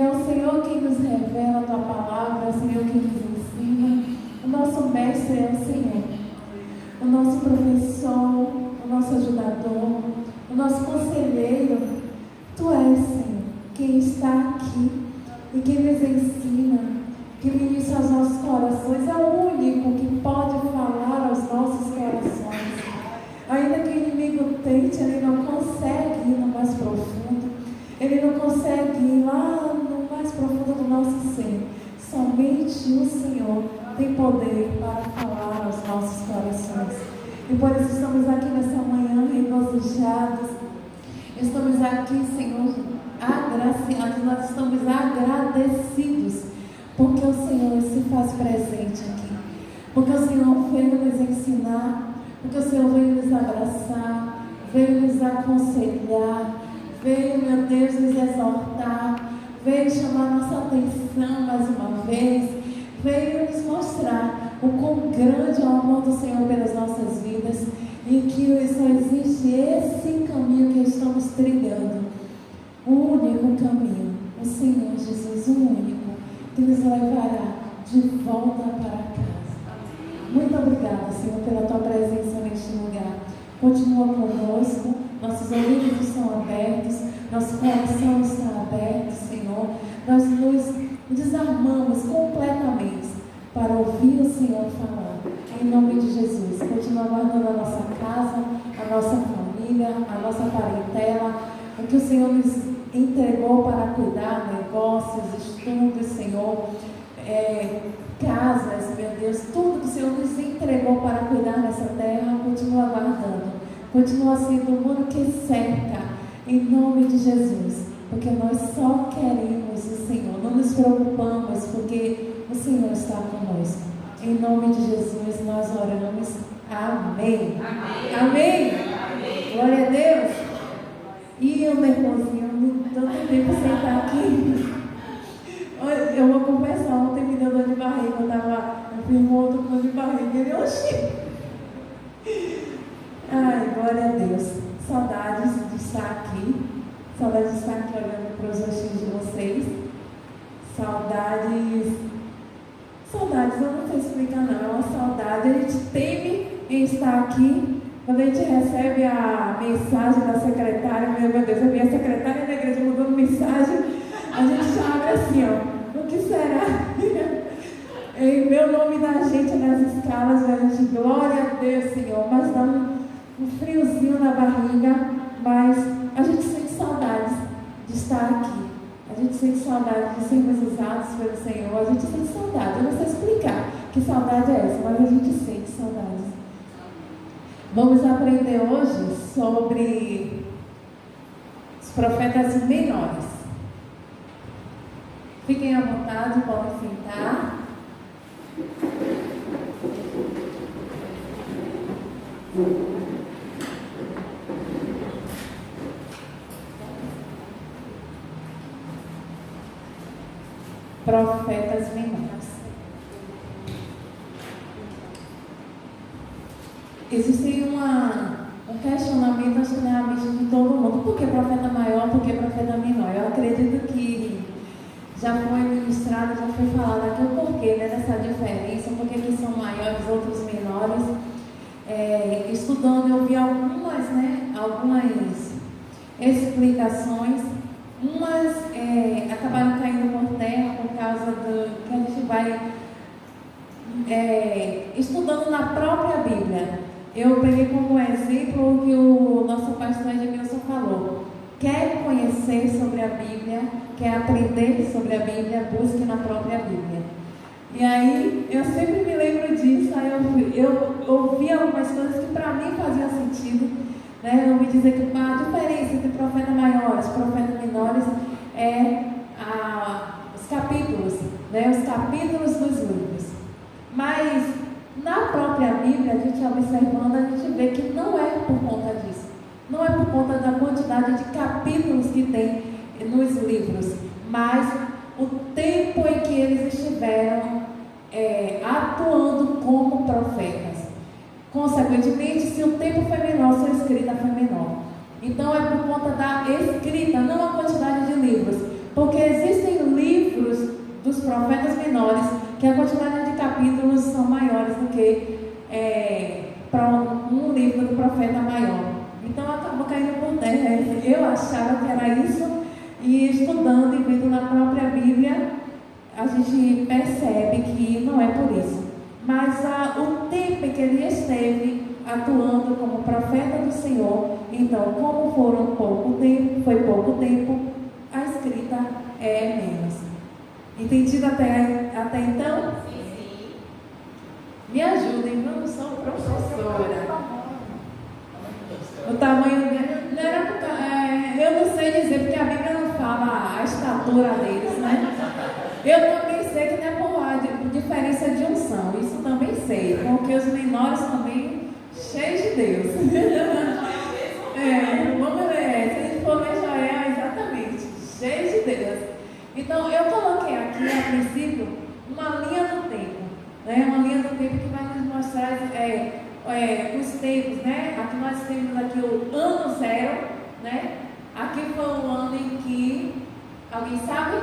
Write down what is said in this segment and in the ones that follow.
é o Senhor quem nos revela a Tua palavra, é o Senhor quem nos ensina. O nosso mestre é o Senhor, o nosso professor, o nosso ajudador, o nosso conselheiro. Tu és, Senhor, quem está aqui e quem nos ensina, que ministra aos nossos corações, é o único que pode falar aos nossos corações. Ainda que o inimigo tente, ele não consegue ir no mais profundo, ele não consegue ir lá no mais profundo do nosso ser. Somente o Senhor tem poder para falar aos nossos corações. E por isso estamos aqui nessa manhã regozijados. Estamos aqui, Senhor, agraciados, nós estamos agradecidos, porque o Senhor se faz presente aqui, porque o Senhor veio nos ensinar, porque o Senhor veio nos abraçar, veio nos aconselhar, veio, meu Deus, nos exortar, veio chamar nossa atenção mais uma vez, veio nos mostrar o quão grande é o amor do Senhor pelas nossas vidas e que só existe esse caminho que estamos trilhando, o único caminho, o Senhor Jesus, o único, que nos levará de volta para casa. Muito obrigada, Senhor, pela Tua presença neste lugar. Continua conosco, nossos ouvidos estão abertos, nosso coração está aberto, Senhor. Nós nos desarmamos completamente para ouvir o Senhor falar. Em nome de Jesus, continua guardando a nossa casa, a nossa família, a nossa parentela, o que o Senhor nos entregou para cuidar, negócios, estudos, Senhor, casas, meu Deus, tudo que o Senhor nos entregou para cuidar nessa terra, continua guardando, continua sendo o muro que cerca, em nome de Jesus, porque nós só queremos o Senhor, não nos preocupamos, porque o Senhor está conosco. Em nome de Jesus nós oramos. Amém. Amém. Amém. Amém. Glória a Deus. E eu nervosinho, tanto tempo sem estar aqui. Eu vou confessar, ontem me deu dor de barriga, eu fiz um outro dor de barriga, e oxi. Ai, glória a Deus. Saudades de estar aqui. Saudades de estar aqui olhando para os rostinhos de vocês. Saudades, eu não sei explicar não, é uma saudade. A gente teme em estar aqui. Quando a gente recebe a mensagem da secretária, meu Deus, a minha secretária da igreja mandando mensagem, a gente já abre assim, ó, o que será? Em meu nome da gente nas escalas, a gente, glória a Deus, Senhor, mas dá um friozinho na barriga, mas a gente sente saudades de estar aqui. A gente sente saudade de sermos usados pelo Senhor. A gente sente saudade. Eu não sei explicar que saudade é essa, mas a gente sente saudades. Vamos aprender hoje sobre os profetas menores. Fiquem à vontade, podem sentar. Profetas menores. Existe um questionamento, acho que na mente de todo mundo. Por que profeta maior, por que profeta menor? Eu acredito que já foi ministrado, já foi falado aqui o porquê, né, dessa diferença, por que são maiores, outros menores. Estudando, eu vi algumas explicações. Umas acabaram caindo por terra por causa do que a gente vai estudando na própria Bíblia. Eu peguei como exemplo o que o nosso pastor Edmilson falou. Quer conhecer sobre a Bíblia, quer aprender sobre a Bíblia, busque na própria Bíblia. E aí, eu sempre me lembro disso. Aí eu ouvi algumas coisas que para mim faziam sentido. Né? Eu ouvi dizer que a diferença entre profetas maiores e profetas menores é os capítulos, né? Os capítulos dos livros. Mas na própria Bíblia, a gente observando, a gente vê que não é por conta disso. Não é por conta da quantidade de capítulos que tem nos livros, mas o tempo em que eles estiveram atuando como profetas. Consequentemente, se o tempo foi menor, sua escrita foi menor. Então é por conta da escrita, não a quantidade de livros. Porque existem achava que era isso, e estudando e vendo na própria Bíblia, a gente percebe que não é por isso. Mas o tempo em que ele esteve atuando como profeta do Senhor, então, como foram pouco tempo, foi pouco tempo, a escrita é menos. Entendido até então? Sim. Me ajudem, eu não sou professora. O tamanho não era, eu não sei dizer, porque a Bíblia não fala a estatura deles, né? Eu também sei que não é por diferença de unção, isso também sei, porque os menores também cheios de Deus. Vamos ver, se a gente for ver Joel, exatamente, cheios de Deus. Então, eu coloquei aqui, a princípio, uma linha do tempo, né? Uma linha do tempo que vai nos mostrar os tempos, né? Aqui nós temos aqui o ano zero, né? Aqui foi o ano em que, alguém sabe?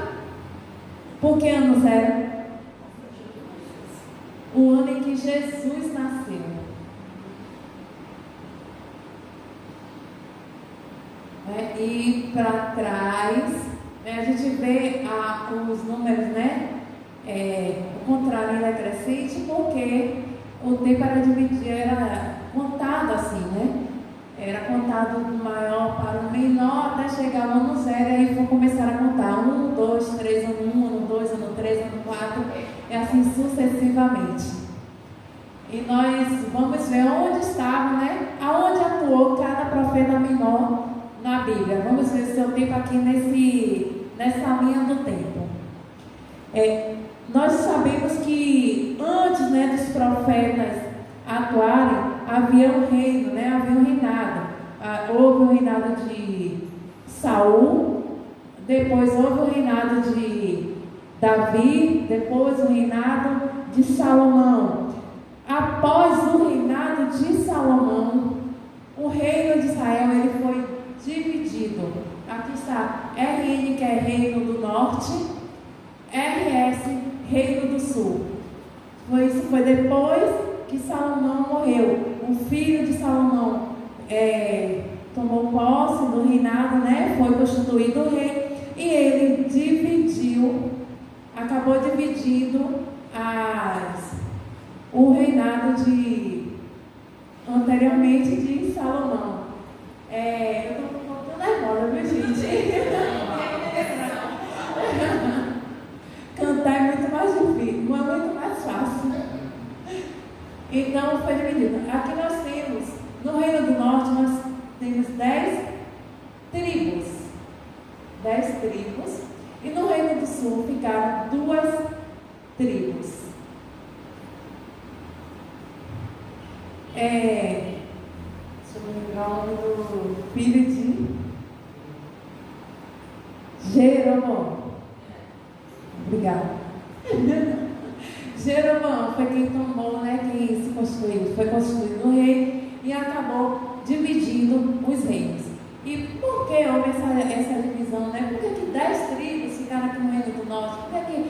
Por que ano zero? O ano em que Jesus nasceu. E para trás, a gente vê os números, né? O contrário ainda é crescente, porque o tempo era contado assim, né? Era contado do maior para o menor até chegar ao ano zero, e aí começar a contar 1, 2, 3, ano 1, ano 2, ano 3, ano 4, e assim sucessivamente. E nós vamos ver onde estava, né? Aonde atuou cada profeta menor na Bíblia. Vamos ver o seu tempo aqui nessa linha do tempo. Nós sabemos que antes, né, dos profetas atuarem, havia um reino, né? Havia um reinado. Houve o reinado de Saul, depois houve o reinado de Davi, depois o reinado de Salomão. Após o reinado de Salomão, o reino de Israel ele foi dividido. Aqui está RN, que é Reino do Norte, RS, Reino do Sul. Isso foi depois que Salomão morreu. O filho de Salomão tomou posse do reinado, né? Foi constituído o rei, e ele acabou dividindo o reinado anteriormente de Salomão. Eu estou contando agora, viu, gente? Cantar é muito mais difícil, não é muito mais fácil. Então foi dividido. Aqui nós temos, no Reino do Norte, nós temos 10 tribos. 10 tribos. E no Reino do Sul ficaram 2 tribos. Deixa eu lembrar o nome do filho de Jeroboão. Obrigada. Jeroboão foi quem tomou, né, quem se constituiu, foi constituído no rei e acabou dividindo os reinos. E por que houve essa divisão, né? Por que 10 tribos ficaram aqui no Reino do Norte? Por que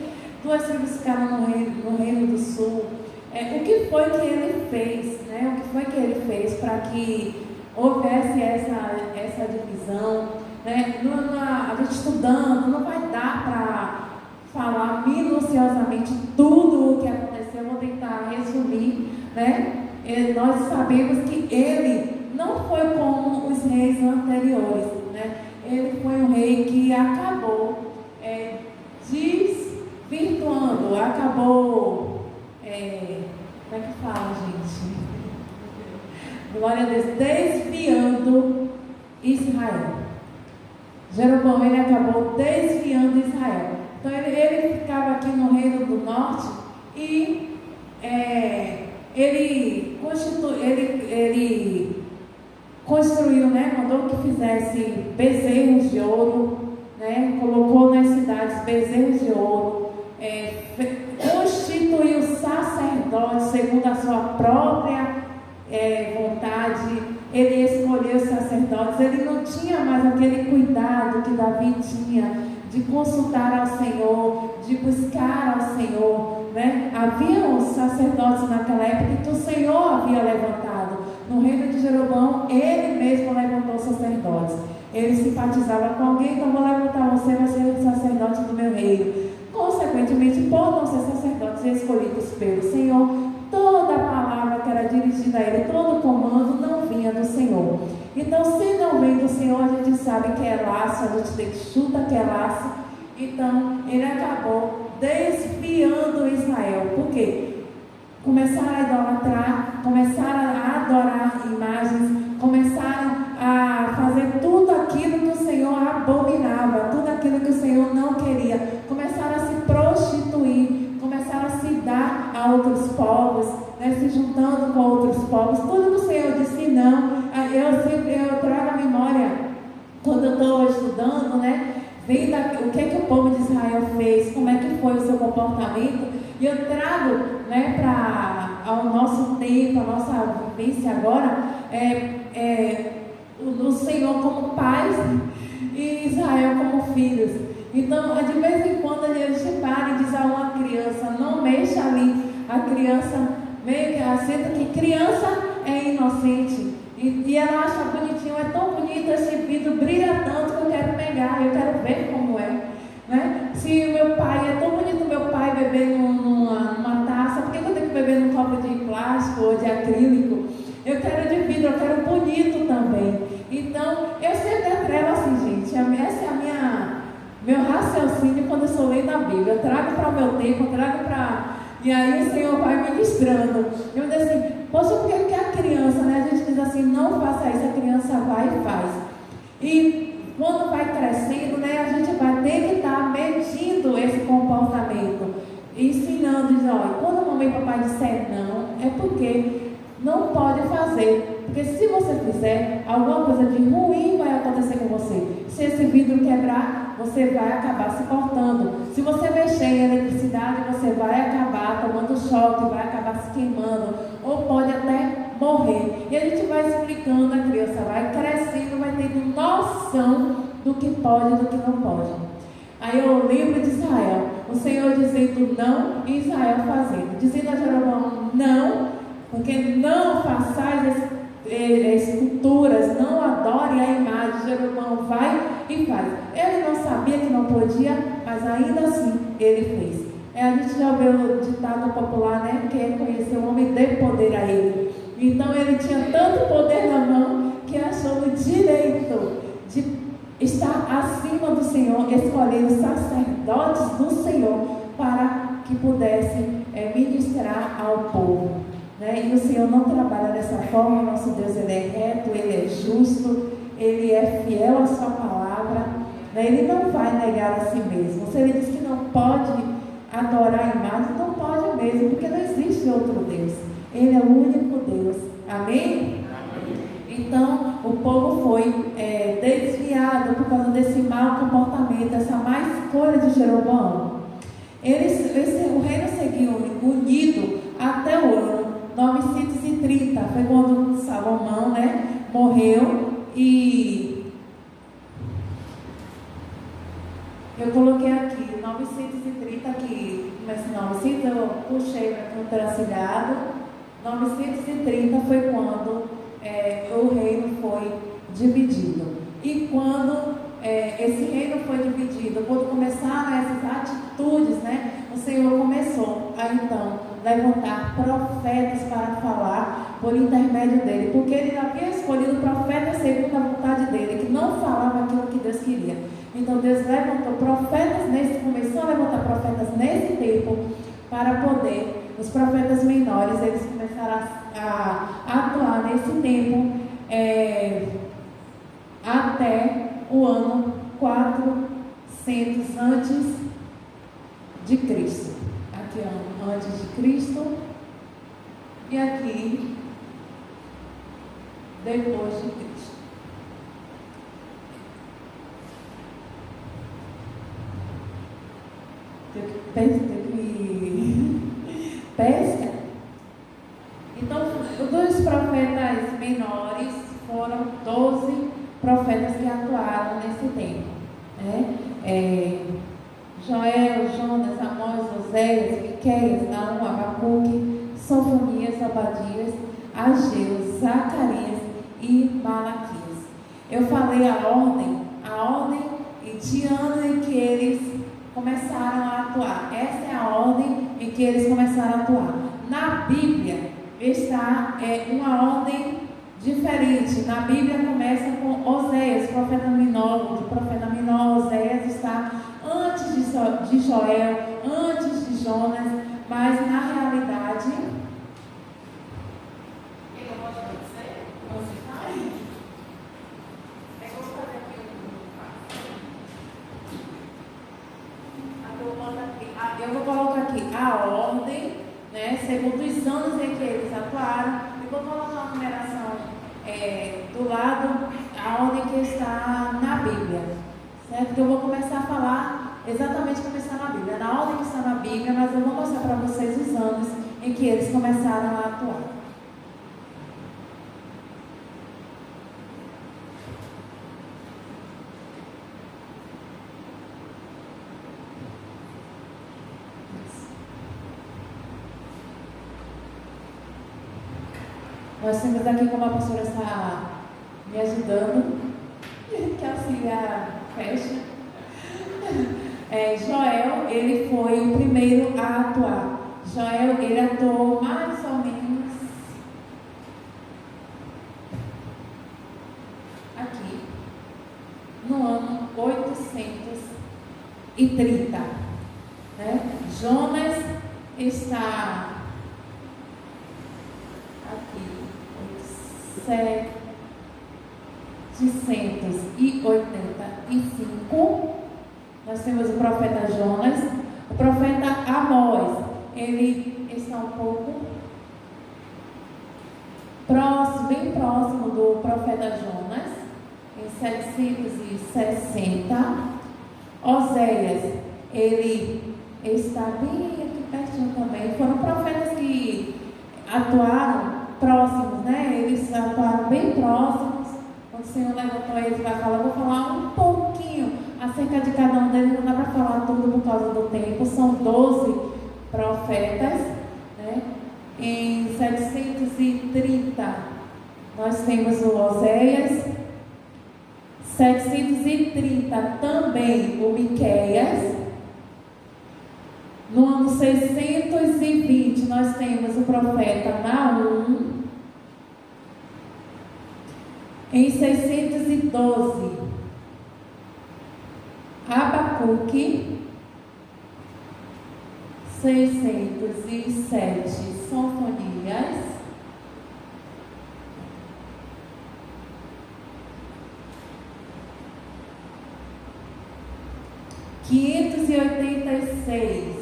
2 tribos ficaram no Reino do Sul? O que foi que ele fez, né? O que foi que ele fez para que houvesse essa divisão, né? A gente estudando, não vai dar para falar minuciosamente tudo o que aconteceu. Eu vou tentar resumir, né? Nós sabemos que ele não foi como os reis anteriores, né? Ele foi um rei que acabou desvirtuando, acabou, como é que fala, gente? Glória a Deus, desviando Israel. Jeroboão, ele acabou desviando Israel. Então ele ficava aqui no Reino do Norte e ele construiu, né, mandou que fizesse bezerros de ouro, né, colocou nas cidades bezerros de ouro, constituiu sacerdotes segundo a sua própria vontade. Ele escolheu os sacerdotes. Ele não tinha mais aquele cuidado que Davi tinha de consultar ao Senhor, de buscar ao Senhor, né? Havia os sacerdotes naquela época que o Senhor havia levantado. No reino de Jeroboão, ele mesmo levantou sacerdotes. ele simpatizava com alguém, então vou levantar você, vai ser o sacerdote do meu reino. Consequentemente, por não ser sacerdotes escolhidos pelo Senhor, toda a palavra que era dirigida a ele, todo o comando não vinha do Senhor. Então, se não vem do Senhor, a gente sabe que é laço, a gente tem que chuta que é laço. Então, ele acabou desviando Israel. Por quê? Começaram a idolatrar, começaram a adorar imagens, começaram a fazer tudo aquilo que o Senhor abominava, tudo aquilo que o Senhor não queria. Começaram a se prostituir, começaram a se dar a outros povos, né, se juntando com outros povos. Tudo que o Senhor disse não. Eu trago a memória, quando eu estou estudando, né, vendo o que o povo de Israel fez, como é que foi o seu comportamento, e eu trago, né, ao nosso tempo, a nossa vivência agora, o Senhor como pais e Israel como filhos. Então, de vez em quando a gente para e diz a uma criança, não mexa ali, a criança meio que aceita que criança é inocente. E ela acha bonitinho, é tão bonito, esse vidro brilha tanto que eu quero pegar, eu quero ver como é. Né? Se o meu pai, é tão bonito meu pai beber numa taça, por que eu tenho que beber num copo de plástico ou de acrílico? Eu quero de vidro, eu quero bonito também. Então, eu sempre atrelo assim, gente, essa é meu raciocínio quando eu estou lendo a Bíblia. Eu trago para o meu tempo, eu trago para... E aí o Senhor vai ministrando. Eu digo assim, poxa, por que a criança, né? A gente diz assim, não faça isso, a criança vai e faz. E quando vai crescendo, né, a gente vai ter que estar medindo esse comportamento, ensinando, dizendo, olha, quando a mamãe e papai disser não, é porque não pode fazer. Porque se você fizer, alguma coisa de ruim vai acontecer com você. Se esse vidro quebrar, você vai acabar se cortando. Se você mexer em eletricidade, você vai acabar tomando choque, vai acabar se queimando, ou pode até morrer. E a gente vai explicando, a criança vai crescendo, vai tendo noção do que pode e do que não pode. Aí eu lembro de Israel, o Senhor dizendo não e Israel fazendo, dizendo a Jeroboão não, porque não façais esculturas, não adore a imagem. Jeroboão vai e faz. Ele não sabia que não podia, mas ainda assim ele fez. A gente já ouviu o ditado popular, né? Que é conhecer o homem de poder a ele. Então ele tinha tanto poder na mão que achou no direito de estar acima do Senhor, escolher os sacerdotes do Senhor para que pudessem ministrar ao povo. Né? E o Senhor não trabalha dessa forma. Nosso Deus, Ele é reto, Ele é justo, Ele é fiel à sua palavra, né? Ele não vai negar a si mesmo. Se Ele diz que não pode adorar a imagem, não pode mesmo, porque não existe outro Deus. Ele é o único Deus. Amém? Então, o povo foi desviado por causa desse mau comportamento, essa má escolha de Jeroboão. O reino seguiu unido até o ano 930, foi quando Salomão, né, morreu. E eu coloquei aqui 930, que começa em 900, eu puxei para o tracilhado. 930 foi quando o reino foi dividido. E quando esse reino foi dividido, quando começaram essas atitudes, né, o Senhor começou a então levantar profetas para falar por intermédio dele, porque ele havia escolhido profetas segundo a vontade dele, que não falavam aquilo que Deus queria. Então Deus levantou profetas começou a levantar profetas nesse tempo, para poder, os profetas menores, eles começaram a atuar nesse tempo, até o ano 400 antes de Cristo. Aqui é antes de Cristo e aqui depois de Cristo. Pesca. Então, dos profetas menores foram 12 profetas que atuaram nesse tempo, né? Joel, Jonas, Amós, Oséias, Miqueias, Naum, Abacuque, Sofonias, Obadias, Ageu, Zacarias e Malaquias. eu falei a ordem de ano em que eles começaram a atuar. Essa é a ordem em que eles começaram a atuar. Na Bíblia está uma ordem diferente. Na Bíblia começa com Oséias, profeta menor. O profeta menor Oséias está antes de Joel, antes de Jonas, mas na realidade eu vou colocar aqui a ordem, né, segundo os anos em que eles atuaram, e vou colocar a numeração do lado, a ordem que está na Bíblia, certo? Que eu vou começar a falar exatamente como está na Bíblia. Na ordem que está na Bíblia, mas eu vou mostrar para vocês os anos em que eles começaram a atuar. Nós temos aqui, como a pastora está me ajudando, que auxilia a festa. Joel, ele foi o primeiro a atuar. Joel, ele atuou mais ou menos aqui, no ano 830. Né? Jonas está aqui. 785, nós temos o profeta Jonas, o profeta Amós, ele está um pouco próximo, bem próximo do profeta Jonas, em 760. Oséias, ele está bem aqui pertinho também. Foram profetas que atuaram próximos, né? Eles atuaram bem próximos. Quando o Senhor levantou eles para falar, eu vou falar um pouquinho acerca de cada um deles. Não dá para falar tudo por causa do tempo. São 12 profetas, né? Em 730 nós temos o Oséias. 730 também o Miqueias. No ano 620 nós temos o profeta Naum. Em 612 Abacuque. 607 Sofonias. 586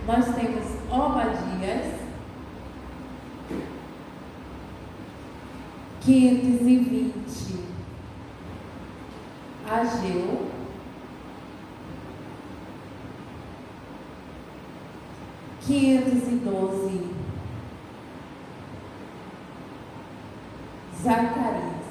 nós temos Obadias. 520 Ageu. 512 Zacarias.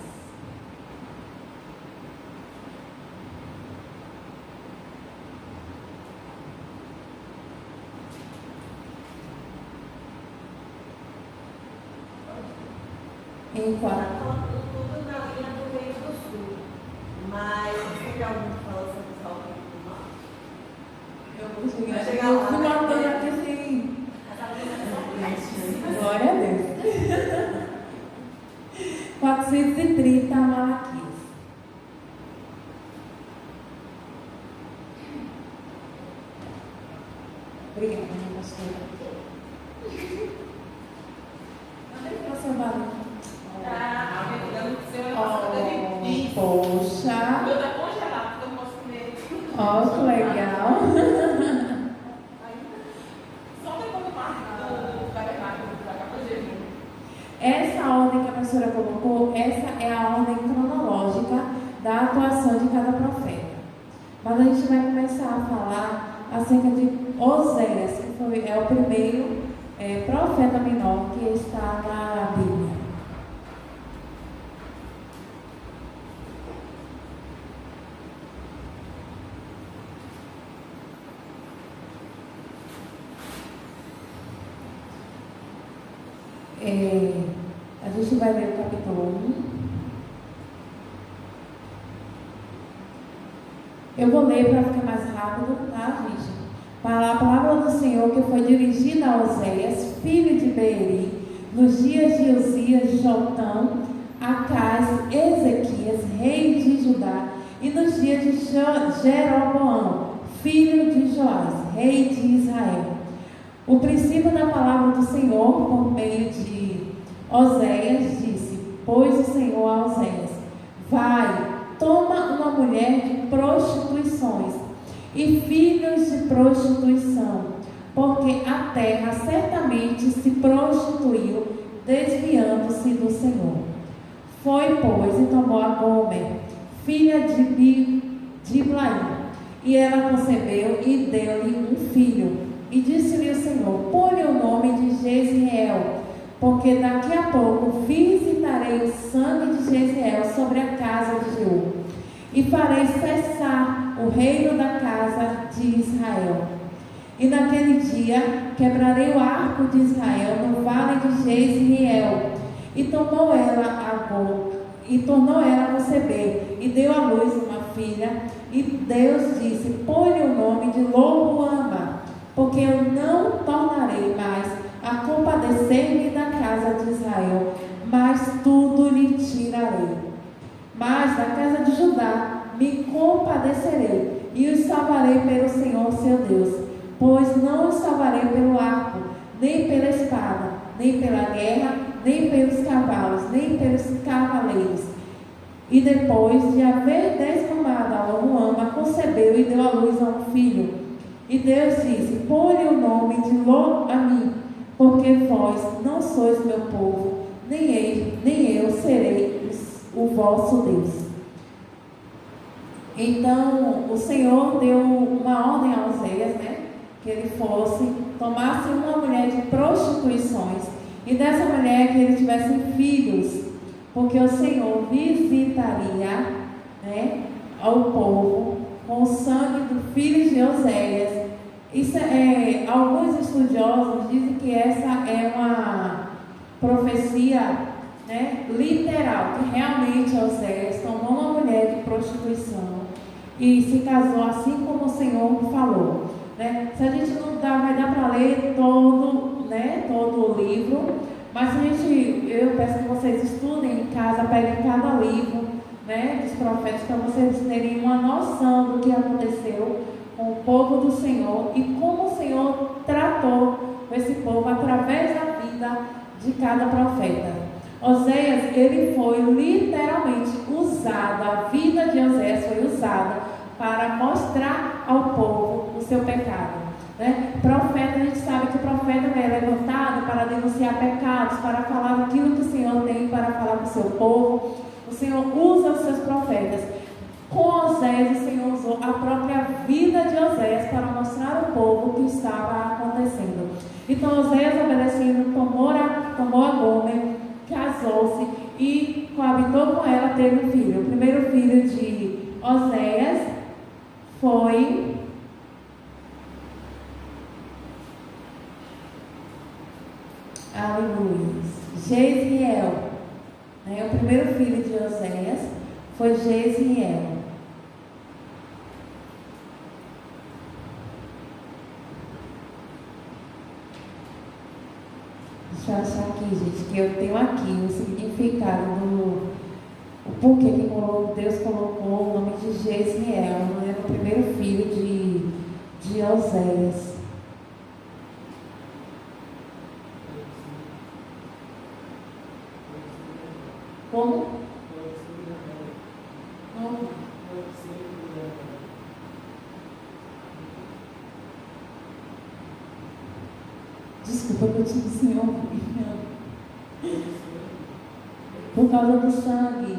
Em quatro. Tudo na linha do Rio do Sul. Mas você quer algum que fala sobre o Salto do Norte? Eu vou chegar lá. Eu fui matando aqui assim. Glória a Deus. 430 Malaquias. Obrigada, minha pastora. Não tem que passar barulho. Poxa. Meu tá congelado, eu não posso comer. Ó, que legal. Só depois do mar do tabernáculo, da capa de Jesus. Essa ordem que a pastora colocou, essa é a ordem cronológica da atuação de cada profeta. Mas a gente vai começar a falar acerca de Oséias, que é o primeiro profeta menor que está na Bíblia. A gente vai ler o capítulo 1. Eu vou ler para ficar mais rápido, tá, gente? Para a palavra do Senhor que foi dirigida a Oséias, filho de Beeri, nos dias de Uzias, Jotão, Acás, Ezequias, rei de Judá, e nos dias de Jeroboão, filho de Joás, rei de Israel. O princípio da palavra do Senhor, por meio de Oséias, disse: Pois o Senhor a Oséias: Vai, toma uma mulher de prostituições e filhos de prostituição, porque a terra certamente se prostituiu, desviando-se do Senhor. Foi, pois, e tomou a Gomer, filha de Diblaim, e ela concebeu e deu-lhe um filho. E disse-lhe o Senhor: Põe o nome de Jezreel, porque daqui a pouco visitarei o sangue de Jezreel sobre a casa de Jeú, e farei cessar o reino da casa de Israel. E naquele dia quebrarei o arco de Israel no vale de Jezreel. E tornou ela a conceber, e deu à luz uma filha. E Deus disse: Põe o nome de Loruama, porque eu não tornarei mais a compadecer-me da casa de Israel, mas tudo lhe tirarei. Mas da casa de Judá me compadecerei, e os salvarei pelo Senhor seu Deus, pois não os salvarei pelo arco, nem pela espada, nem pela guerra, nem pelos cavalos, nem pelos cavaleiros. E depois de haver desmamado a Loruama, concebeu e deu à luz a um filho. E Deus disse: Põe o nome de Lo-Ami, porque vós não sois meu povo, nem eu serei o vosso Deus. Então o Senhor deu uma ordem a Oséias, que ele tomasse uma mulher de prostituições, e dessa mulher que ele tivesse filhos, porque o Senhor visitaria, ao povo com o sangue do filho de Oséias. Alguns estudiosos dizem que essa é uma profecia, literal, que realmente Oséias tomou uma mulher de prostituição e se casou assim como o Senhor falou. Se a gente não vai dar para ler todo o livro, mas eu peço que vocês estudem em casa, peguem cada livro, dos profetas, para vocês terem uma noção do que aconteceu com o povo do Senhor e como o Senhor tratou esse povo através da vida de cada profeta. Oséias, ele foi literalmente usado, a vida de Oséias foi usada para mostrar ao povo o seu pecado. Profeta, a gente sabe que o profeta é levantado para denunciar pecados, para falar aquilo que o Senhor tem para falar com o seu povo. O Senhor usa os seus profetas. Com Oséias, o Senhor usou a própria vida de Oséias para mostrar ao povo o que estava acontecendo. Então Oséias, obedecendo, tomou a Gomer, casou-se e coabitou com ela, teve um filho. O primeiro filho de Oséias foi Jezreel. O primeiro filho de Oséias foi Jezreel. Deixa eu achar aqui, gente, que eu tenho aqui o significado o porquê que Deus colocou o nome de Jezreel, o primeiro filho de Oséias. Como? Desculpa que eu tive Senhor. Por causa do sangue.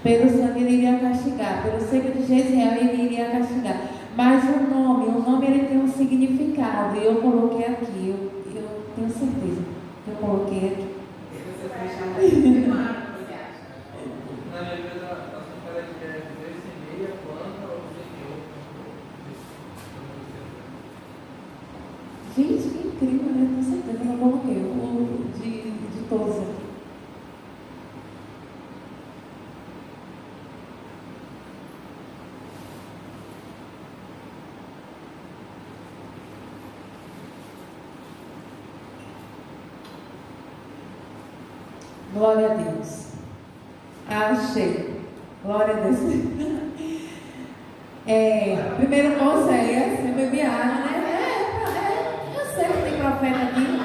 Pelo sangue ele iria castigar. Pelo sangue de Jezreel ele iria castigar. Mas o nome ele tem um significado. E eu coloquei aqui. Eu tenho certeza que eu coloquei aqui. Na minha vida, nós vamos falar de 3,5, planta ou Gente, que incrível, né? Com certeza eu coloquei o de todos aqui. Glória a Deus. Achei. Glória a Deus. Primeiro Oséias, eu bebi água, né? Eu sei que tem profeta aqui.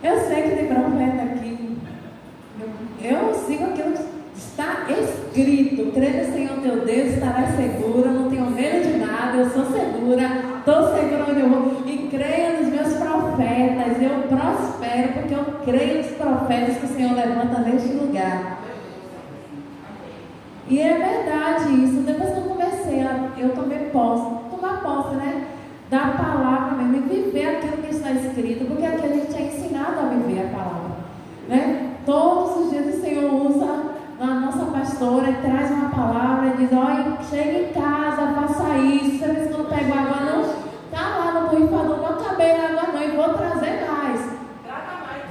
Eu sei que tem profeta aqui. Eu sigo aquilo que está escrito. Crê no Senhor teu Deus, estarás segura. Não tenho medo de nada, eu sou segura. Estou segura onde eu vou. E creio nos meus profetas. Eu prospero porque eu creio nos profetas que o Senhor levanta neste lugar. E é verdade isso. Depois que eu comecei, eu tomar posse, né? Da palavra mesmo, e viver aquilo que está escrito, porque aqui a gente é ensinado a viver a palavra, né? Todos os dias o Senhor usa a nossa pastora e traz uma palavra e diz: olha, chega em casa, faça isso. Você vê se não pego água, não? Tá lá no borrifador, não acabei a água, não, e vou trazer mais.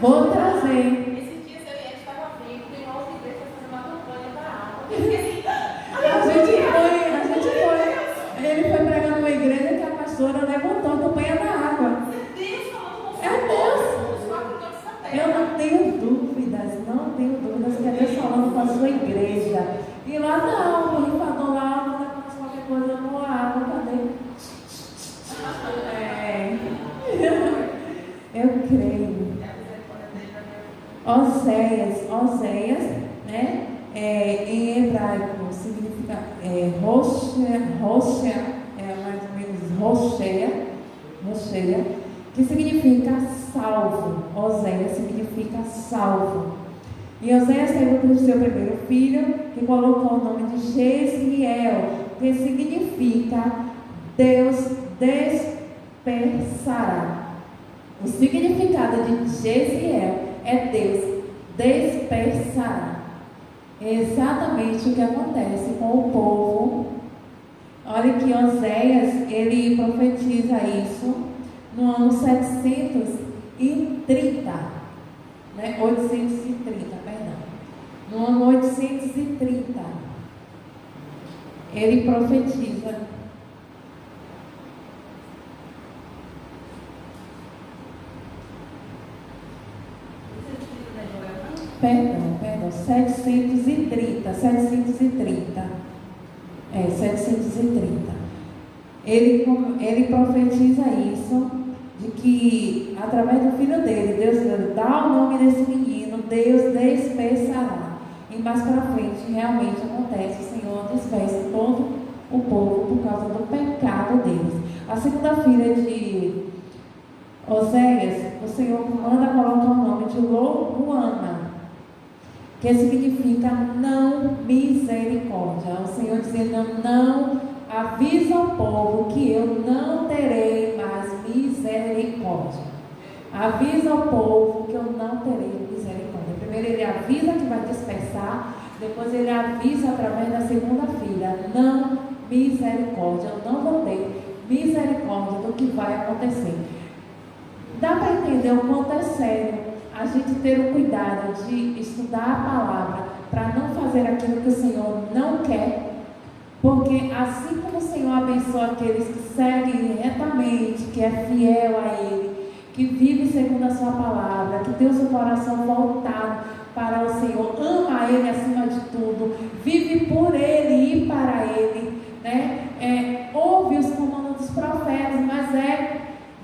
Vou trazer. Esses dias eu e ele estava vindo, tem uma outra igreja fazendo uma campanha da água. Ele foi pregando uma igreja que a pastora levantou a campanha da água. É Deus. Eu não tenho dúvidas que é Deus falando com a sua igreja. E lá não, o borrifador lá, quando acontece qualquer coisa, eu vou a água, cadê? Eu creio. Oséias, né? Em hebraico significa rocheia, mais ou menos rocheia, que significa salvo. Oséias significa salvo. E Oséias teve o seu primeiro filho, que colocou o nome de Jezreel, que significa Deus dispersará. O significado de Jezreel é Deus dispersará. É exatamente o que acontece com o povo. Olha que Oséias, ele profetiza isso no ano 730, né? 830, perdão. No ano 830, ele profetiza. Perdão, 730. 730. Ele profetiza isso, de que através do filho dele, Deus dá o nome desse menino, Deus dispersará. E mais para frente, realmente acontece, o Senhor dispersa todo o povo por causa do pecado deles. A segunda filha de Oséias, o Senhor manda colocar o nome de Loruana, que significa não misericórdia. O Senhor dizendo: não, avisa ao povo que eu não terei mais misericórdia. Avisa ao povo que eu não terei misericórdia. Primeiro ele avisa que vai dispersar, depois ele avisa através da segunda filha: não misericórdia, eu não vou ter misericórdia do que vai acontecer. Dá para entender o quanto é sério a gente ter o cuidado de estudar a palavra para não fazer aquilo que o Senhor não quer, porque assim como o Senhor abençoa aqueles que seguem retamente, que é fiel a Ele, que vive segundo a sua palavra, que tem o seu coração voltado para o Senhor, ama Ele acima de tudo, vive por Ele e para Ele, né? Ouve os comandos dos profetas, mas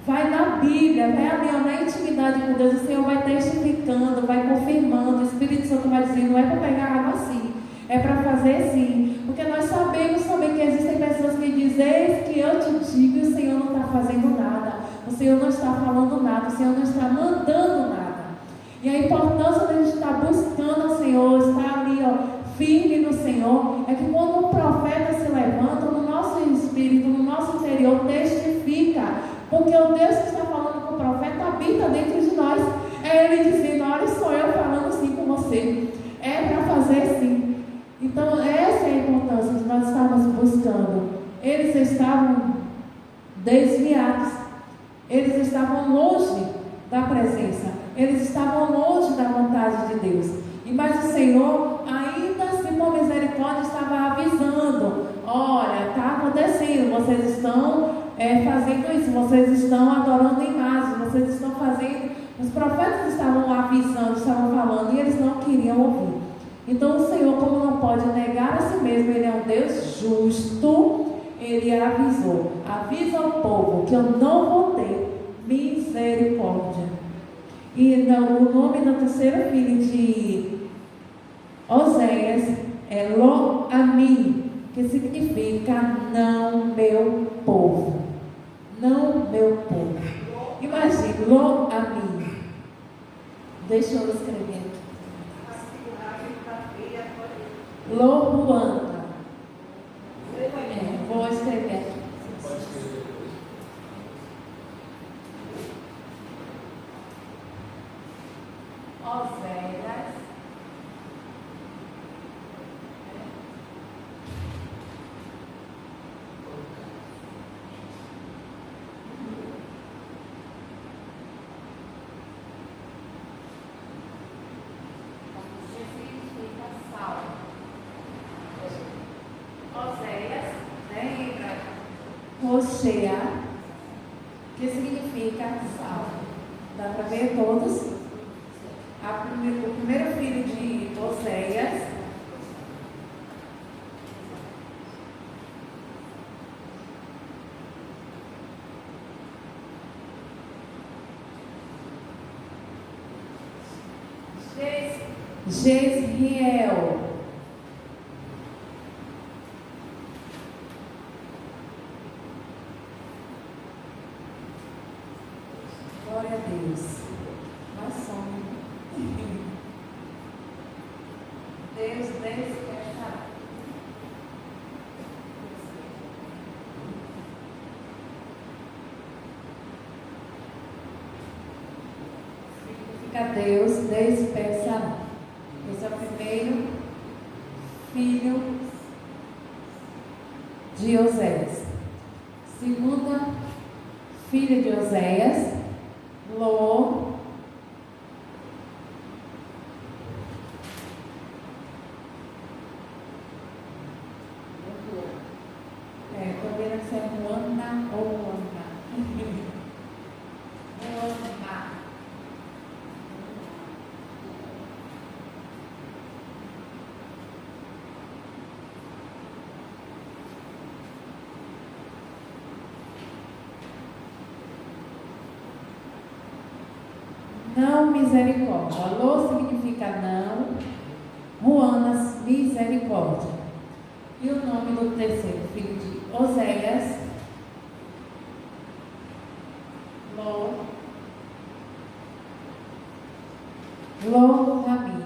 vai na Bíblia, vai ali na intimidade com Deus, o Senhor vai testificando, vai confirmando, o Espírito Santo vai dizendo: não é para pegar água assim, é para fazer sim, porque nós sabemos também que existem pessoas que dizem: eis que eu te digo, e o Senhor não está fazendo nada, o Senhor não está falando nada, o Senhor não está mandando nada. E a importância da gente estar buscando o Senhor, estar ali firme no Senhor, é que quando um profeta se levanta, no nosso espírito, no nosso interior, testifica. Porque o Deus que está falando com o profeta habita dentro de nós. É Ele dizendo: olha, sou eu falando sim com você. É para fazer sim. Então essa é a importância que nós estávamos buscando. Eles estavam desviados. Eles estavam longe da presença. Eles estavam longe da vontade de Deus. Mas o Senhor, ainda assim com misericórdia, estava avisando: olha, está acontecendo, vocês estão fazendo isso, vocês estão adorando imagens, vocês estão fazendo Os profetas estavam avisando, estavam falando e eles não queriam ouvir. Então o Senhor, como não pode negar a si mesmo, Ele é um Deus justo, Ele avisou. Avisa ao povo que eu não vou ter misericórdia. E o nome do terceiro filho de Oséias é Lo-Ami, que significa não meu povo. Não meu povo. Imagine, Lo-Ami. Deixa eu escrever aqui. Lo-Ruanda. Vou escrever aqui. Oséias. Oséias, né, em hebraico, Hoshea, que significa salvo. Dá para ver todos? O primeiro filho de Oséias, Jezreel. Glória a Deus. Nós somos. Deus despertará. Significa Deus despertará. Esse é o primeiro filho de Oséias. Segunda filha de Oséias, Lo. Estou vendo se é Ruanda ou Ruanda. Ruanda. Não misericórdia. Lo significa não, Ruanas, misericórdia. E o nome do terceiro filho de Oséias, Lo-Ami.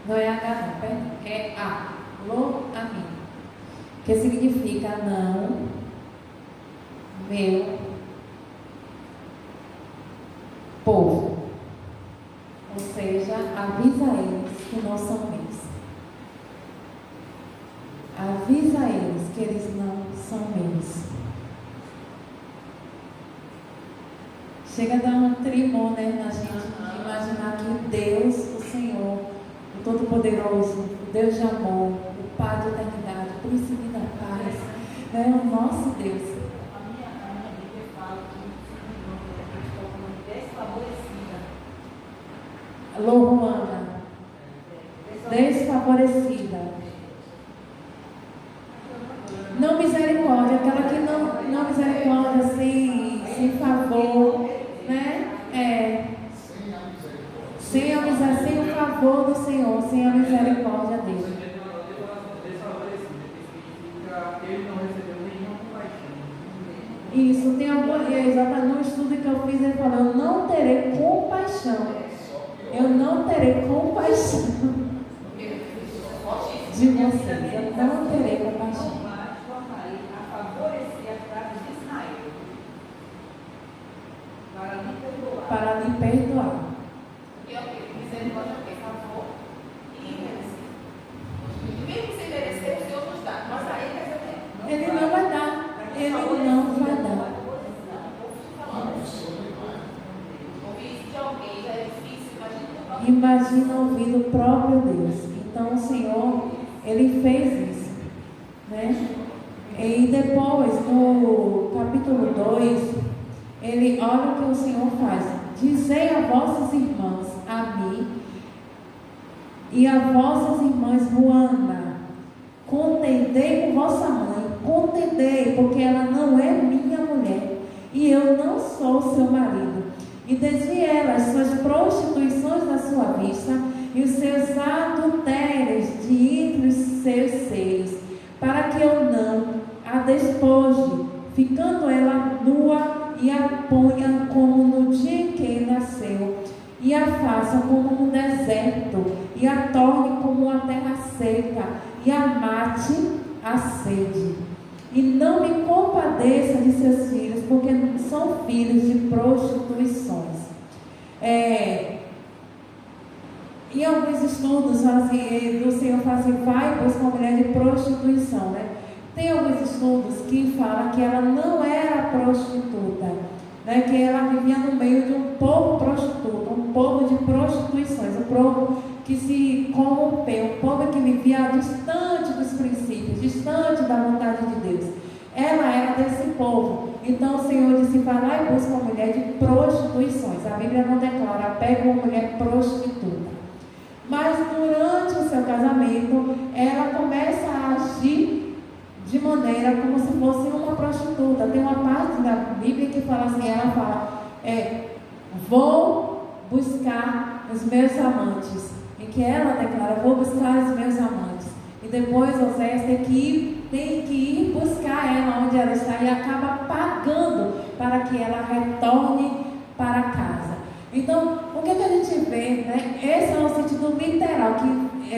Não é H não, é A. Lo-Ami, que significa não meu povo. Ou seja, avisa eles que não são meus. Avisa eles que eles não são meus. Chega a dar um tremor, né, na gente imaginar que Deus, o Senhor, o Todo-Poderoso, o Deus de amor, o Pai da eternidade, o Príncipe da paz, é o nosso Deus. Lo-Ruanda, desfavorecida. Não misericórdia, aquela que não misericórdia, sem favor, né? Sem a misericórdia, sem o favor do Senhor, sem a misericórdia dele. Ele não recebeu nenhuma compaixão. Isso, tem exatamente no estudo que eu fiz, ele falou, eu não terei compaixão. Eu não terei compaixão de vocês. Eu não terei compaixão. A favorecer a casa de Israel. Para lhe perdoar. E misericórdia é favor e merecer. Mesmo sem merecer, o Senhor nos dá. Mas aí Ele não vai dar. Ele não vai dar. ouvir isso de alguém já é difícil. Imagina ouvir o próprio Deus. Então o Senhor, Ele fez isso, né? E depois, no capítulo 2, ele olha o que o Senhor faz. Dizei a vossas irmãs, a mim, e a vossas irmãs Ruana, contendei com vossa mãe, contendei, porque ela não é minha mulher, e eu não sou seu marido. E desvie ela as suas prostituições da sua vista, e os seus adultérios de entre os seus seios, para que eu não a despoje, ficando ela nua, e a ponha como no dia em que nasceu, e a faça como um deserto, e a torne como uma terra seca, e a mate a sede. E não me compadeça de seus filhos, porque são filhos de prostituições. Em alguns estudos, o Senhor fala assim, vai buscar uma mulher de prostituição, né? Tem alguns estudos que falam que ela não era prostituta, né? Que ela vivia no meio de um povo prostituto, um povo de prostituições, um povo que se corrompeu, um povo que vivia distante dos princípios, distante da vontade de Deus. Ela era desse povo. Então o Senhor disse, vai lá e busca uma mulher de prostituições. A Bíblia não declara, pega uma mulher prostituta. Mas durante o seu casamento, ela começa a agir de maneira como se fosse uma prostituta. Tem uma parte da Bíblia que fala assim, ela fala, vou buscar os meus amantes. Em que ela declara, vou buscar os meus amantes. E depois Oséias tem que ir buscar ela onde ela está e acaba pagando para que ela retorne para casa. Então, o que a gente vê, né? Esse é o sentido literal, que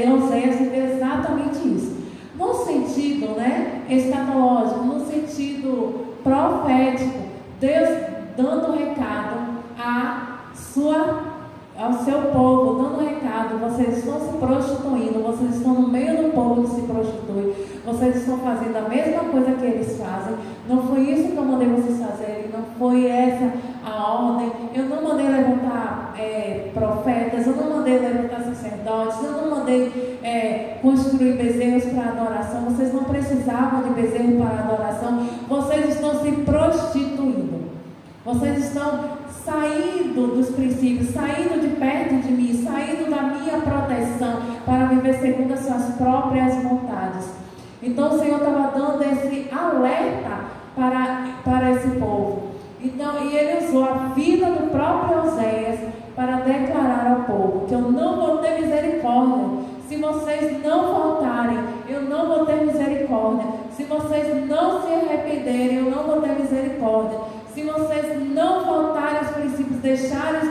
Oséias vê exatamente isso. No sentido, né, escatológico, no sentido profético, Deus dando recado ao seu povo, dando recado, vocês estão se prostituindo, vocês estão no meio do povo que se prostitui, vocês estão fazendo a mesma coisa que eles fazem, não foi isso que eu mandei vocês fazerem, não foi essa a ordem, eu não mandei levantar profetas, eu não mandei levantar sacerdotes, eu não mandei construir bezerros para adoração, vocês não precisavam de bezerro para adoração, vocês estão se prostituindo, vocês estão saindo dos princípios, saindo de perto de mim, saindo da minha proteção para viver segundo as suas próprias vontades. Então o Senhor estava dando esse alerta para esse povo. Então, e ele usou a vida do próprio Oséias para declarar ao povo que eu não vou ter misericórdia. Se vocês não voltarem, eu não vou ter misericórdia. Se vocês não se arrependerem, eu não vou ter misericórdia. Se vocês não voltarem aos princípios, deixarem os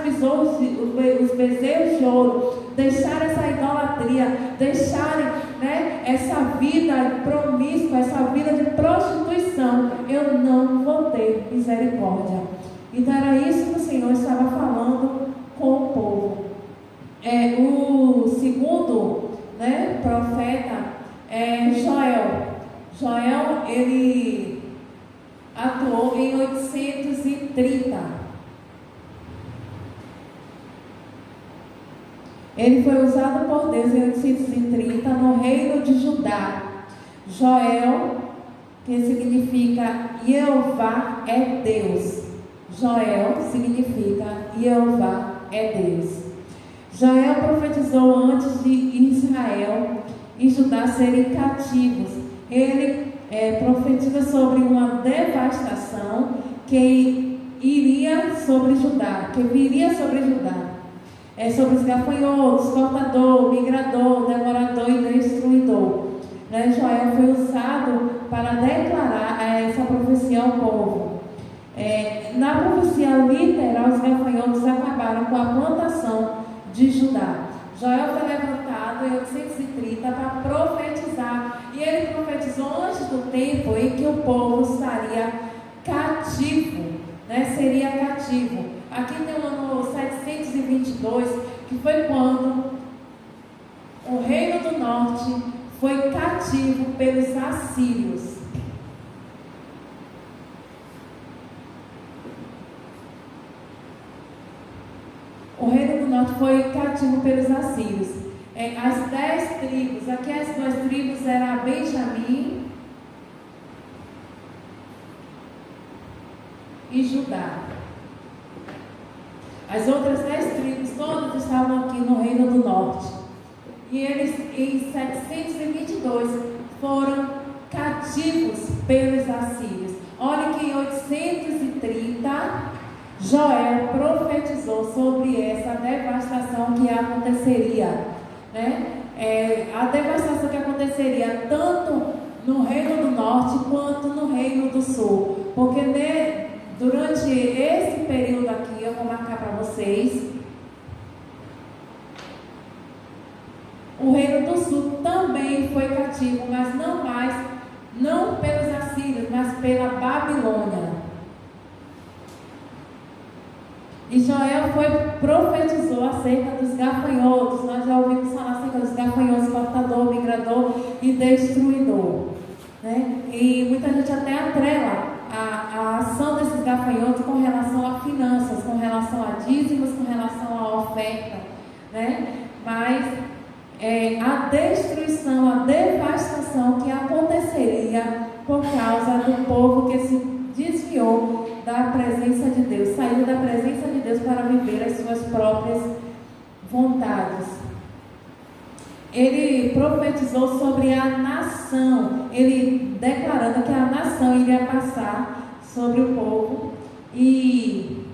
bezerros de ouro, deixarem essa idolatria, deixarem, né, essa vida promíscua, essa vida de prostituição, eu não vou ter misericórdia. Então era isso que o Senhor estava falando com o povo. O segundo, né, profeta é Joel. Joel, ele atuou em 830. Ele foi usado por Deus em 830 no reino de Judá. Joel, que significa Jeová é Deus. Joel significa Jeová é Deus. Joel profetizou antes de Israel e Judá serem cativos. Ele profetiza sobre uma devastação que iria sobre Judá, que viria sobre Judá. Sobre os gafanhotos, cortador, migrador, devorador e destruidor. Joel foi usado para declarar essa profecia ao povo. Na profecia literal, os gafanhotos acabaram com a plantação de Judá. Joel foi levantado em 830 para profetizar, e ele profetizou antes do tempo em que o povo estaria cativo, seria cativo. Aqui tem o ano 722, que foi quando o reino do norte foi cativo pelos assírios. O reino do norte foi cativo pelos assírios. As 10 tribos, aqui as 2 tribos eram Benjamim e Judá. As outras 10 tribos todas estavam aqui no Reino do Norte. E eles, em 722, foram cativos pelos assírios. Olha que em 830, Joel profetizou sobre essa devastação que aconteceria, né? A devastação que aconteceria tanto no Reino do Norte quanto no Reino do Sul. Porque durante esse período aqui, eu vou marcar para vocês, o Reino do Sul também foi cativo, mas não pelos assírios, mas pela Babilônia. E Joel profetizou acerca dos gafanhotos. Nós já ouvimos falar acerca dos gafanhotos, cortador, migrador e destruidor, né? E muita gente até atrela a ação desses gafanhotos com relação a finanças, com relação a dízimos, com relação à oferta, né? Mas a destruição, a devastação que aconteceria por causa do povo que se desviou da presença de Deus, saiu da presença de Deus para viver as suas próprias vontades. Ele profetizou sobre a nação, ele declarando que a nação iria passar sobre o povo e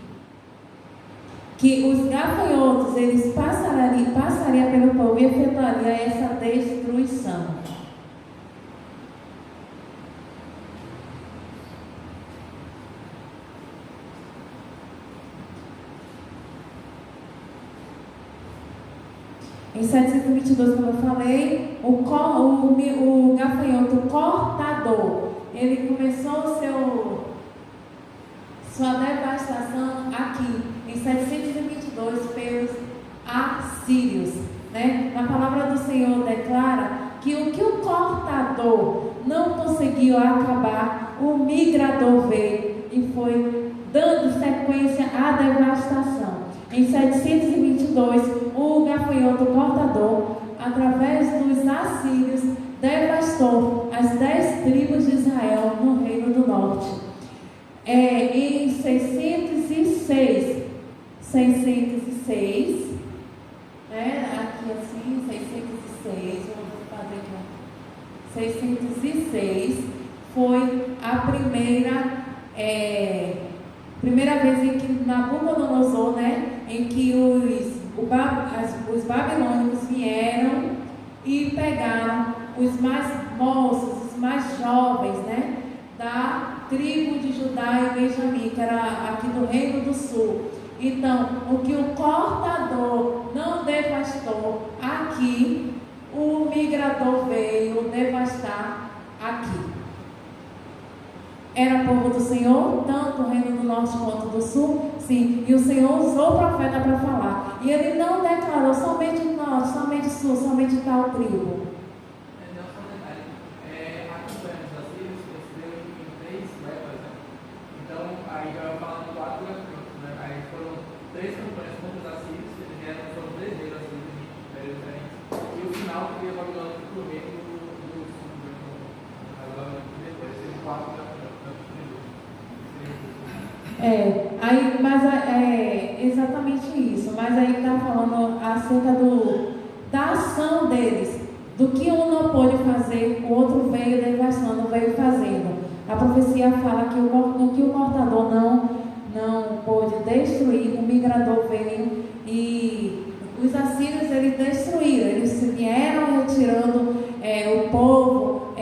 que os gafanhotos eles passariam pelo povo e efetuaria essa destruição. Em 722, como eu falei, o gafanhoto cortador, ele começou sua devastação aqui, em 722, pelos assírios, né? A palavra do Senhor declara que o cortador não conseguiu acabar, o migrador veio e foi dando sequência à devastação. Em 722, o gafanhoto cortador, através dos assírios, devastou as 10 tribos de Israel no Reino do Norte. Em 606, né? Aqui assim, 606, vou fazer aqui, 606 foi a primeira vez em que Nabucodonosor, né, em que os babilônicos vieram e pegaram os mais moços, os mais jovens, né, da tribo de Judá e Benjamim, que era aqui do Reino do Sul. Então, o que o cortador não devastou aqui, o migrador veio devastar aqui. Era povo do Senhor, tanto o Reino do Norte quanto do Sul, sim. E o Senhor usou o profeta para falar. E ele não declarou somente o Norte, somente o Sul, somente tal tribo. Não, só um detalhe. A campanha dos assírios coincidiu em 3 levas, né? Então, aí já vai falar de 4 levas, né? Aí foram 3 campanhas contra os assírios, que eles vieram, foram 3 vezes assírios em períodos diferentes. E o final que veio a Babilônia para o Reino do Sul. Agora, depois teve 4 levas. Exatamente isso, mas aí está falando acerca da ação deles, do que um não pôde fazer, o outro veio devastando, veio fazendo. A profecia fala que o cortador não pôde destruir, o migrador veio e os assírios eles destruíram, eles vieram retirando o povo,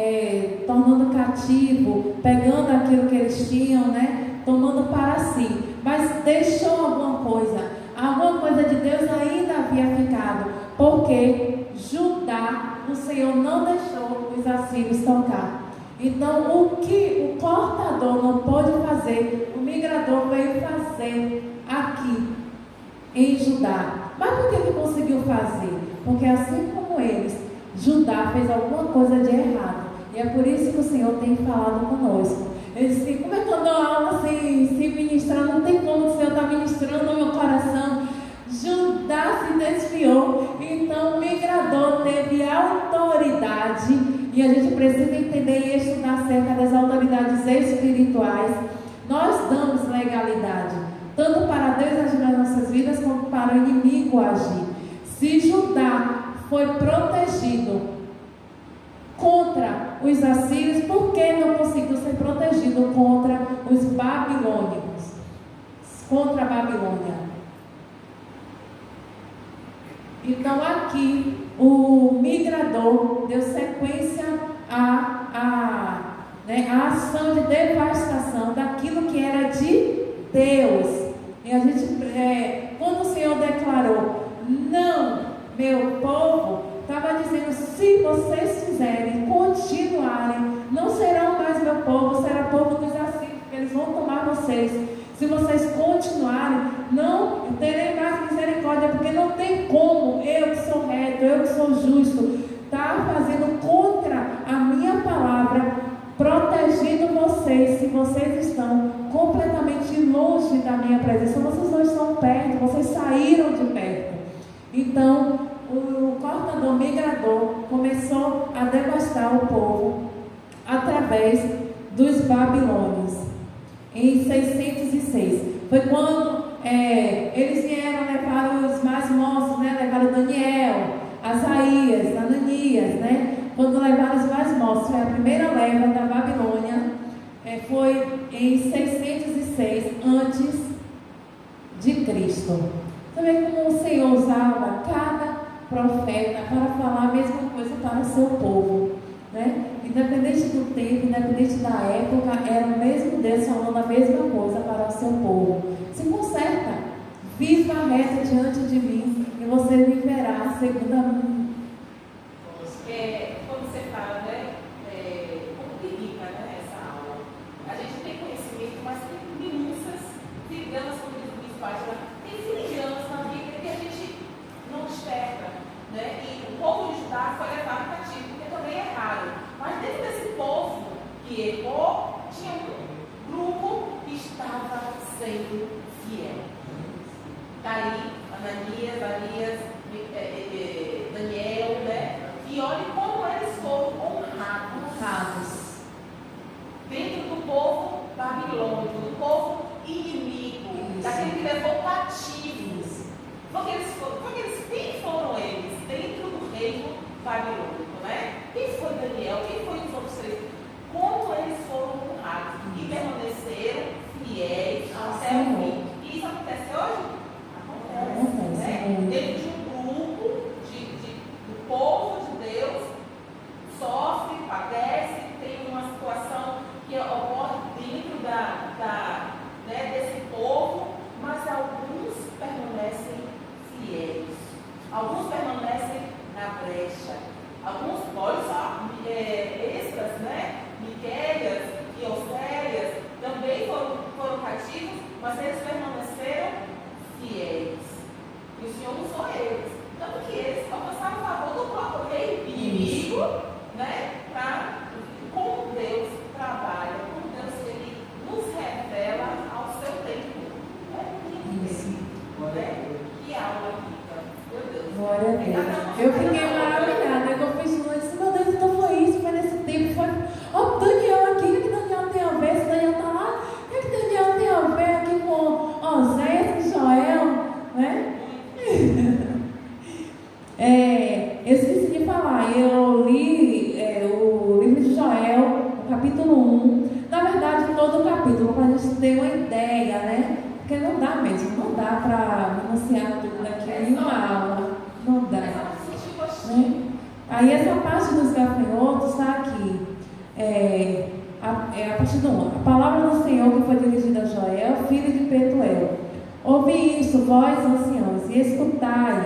tornando cativo, pegando aquilo que eles tinham, né? Tomando para si, mas deixou alguma coisa de Deus ainda havia ficado, porque Judá, o Senhor não deixou os assírios tocar. Então, o que o cortador não pôde fazer, o migrador veio fazer aqui em Judá. Mas por que ele conseguiu fazer? Porque assim como eles, Judá fez alguma coisa de errado, e é por isso que o Senhor tem falado conosco. Ele disse, como é que eu dou aula sem ministrar? Não tem como o Senhor está ministrando no meu coração. Judá se desviou, então o migrador teve autoridade, e a gente precisa entender e estudar acerca das autoridades espirituais Nós damos legalidade, tanto para Deus agir nas nossas vidas, como para o inimigo agir. Se Judá foi protegido contra os assírios, por que não conseguiu ser protegido contra os babilônicos? Contra a Babilônia. Então aqui o migrador deu sequência à ação de devastação daquilo que era de Deus. E a gente, quando o Senhor declarou, não, meu povo, estava dizendo, se vocês fizerem, continuarem, não serão mais meu povo, será povo dos assírios, porque eles vão tomar vocês. Se vocês continuarem, não terei mais misericórdia, porque não tem como eu que sou reto, eu que sou justo, estar fazendo contra a minha palavra, protegendo vocês, se vocês estão completamente longe da minha presença. Vocês não estão perto, vocês saíram de perto. Então, o cortador migrador começou a devastar o povo através dos babilônios. Em 606. Foi quando eles vieram levar os mais moços, né? Levaram Daniel, Asaías, Ananias, né? Quando levaram os mais moços, foi a primeira leva da Babilônia. Foi em 606 antes de Cristo. Também como o Senhor usava cada profeta para falar a mesma coisa para o seu povo, né? Independente do tempo, independente da época, era o mesmo Deus falando a mesma coisa para o seu povo. Se conserta, viva reta diante de mim e você viverá segundo a mim. Quando você fala, né, como que rica, né, essa aula, a gente tem conhecimento, mas tem minúcias, filigranas, como diz o bispo Átila, tem filigranas na Bíblia que a gente não desperta, né? E o povo de Judá foi levado cativo, porque também é raro. Mas dentro desse povo que errou, tinha um grupo que estava sendo fiel. Daí, Ananias, Arias, Daniel, né? E olhe como eles foram honrados dentro do povo babilônico, do povo inimigo, daquele que levou cativos. Quem foram eles dentro do reino babilônico, né? Quem foi Daniel? Quem foi os outros três? Como eles foram honrados e permaneceram fiéis até o fim. E isso acontece hoje? Acontece, né? Dentro de um grupo do povo de Deus, sofre, padece, tem uma situação que ocorre dentro desse povo, mas alguns permanecem fiéis. Alguns permanecem na brecha. Alguns, olha só, Esdras, né? Miqueias e Oséias também foram cativos, mas eles permaneceram fiéis. E o Senhor usou eles. Tanto que eles alcançaram o favor do próprio rei inimigo, né? Como Deus trabalha, como Deus ele nos revela ao seu tempo. Que aula rica. Meu Deus. Glória a Deus. Eu fiquei maravilhada. Eu disse, meu Deus, então foi isso, foi nesse tempo. Ó, Daniel aqui, o que Daniel tem a ver? Se Daniel está lá, o que Daniel tem a ver aqui com Oséias e Joel, né? Eu esqueci de falar, eu li o livro de Joel, o capítulo 1, na verdade todo o capítulo, para a gente ter uma ideia, né? Porque não dá mesmo, não dá para anunciar tudo aqui em uma aula, não dá. Né? Aí essa parte dos gafanhotos está aqui, a partir do 1. A palavra do Senhor que foi dirigida a Joel, filho de Petuel. Ouvi isso, vós anciãos, e escutai,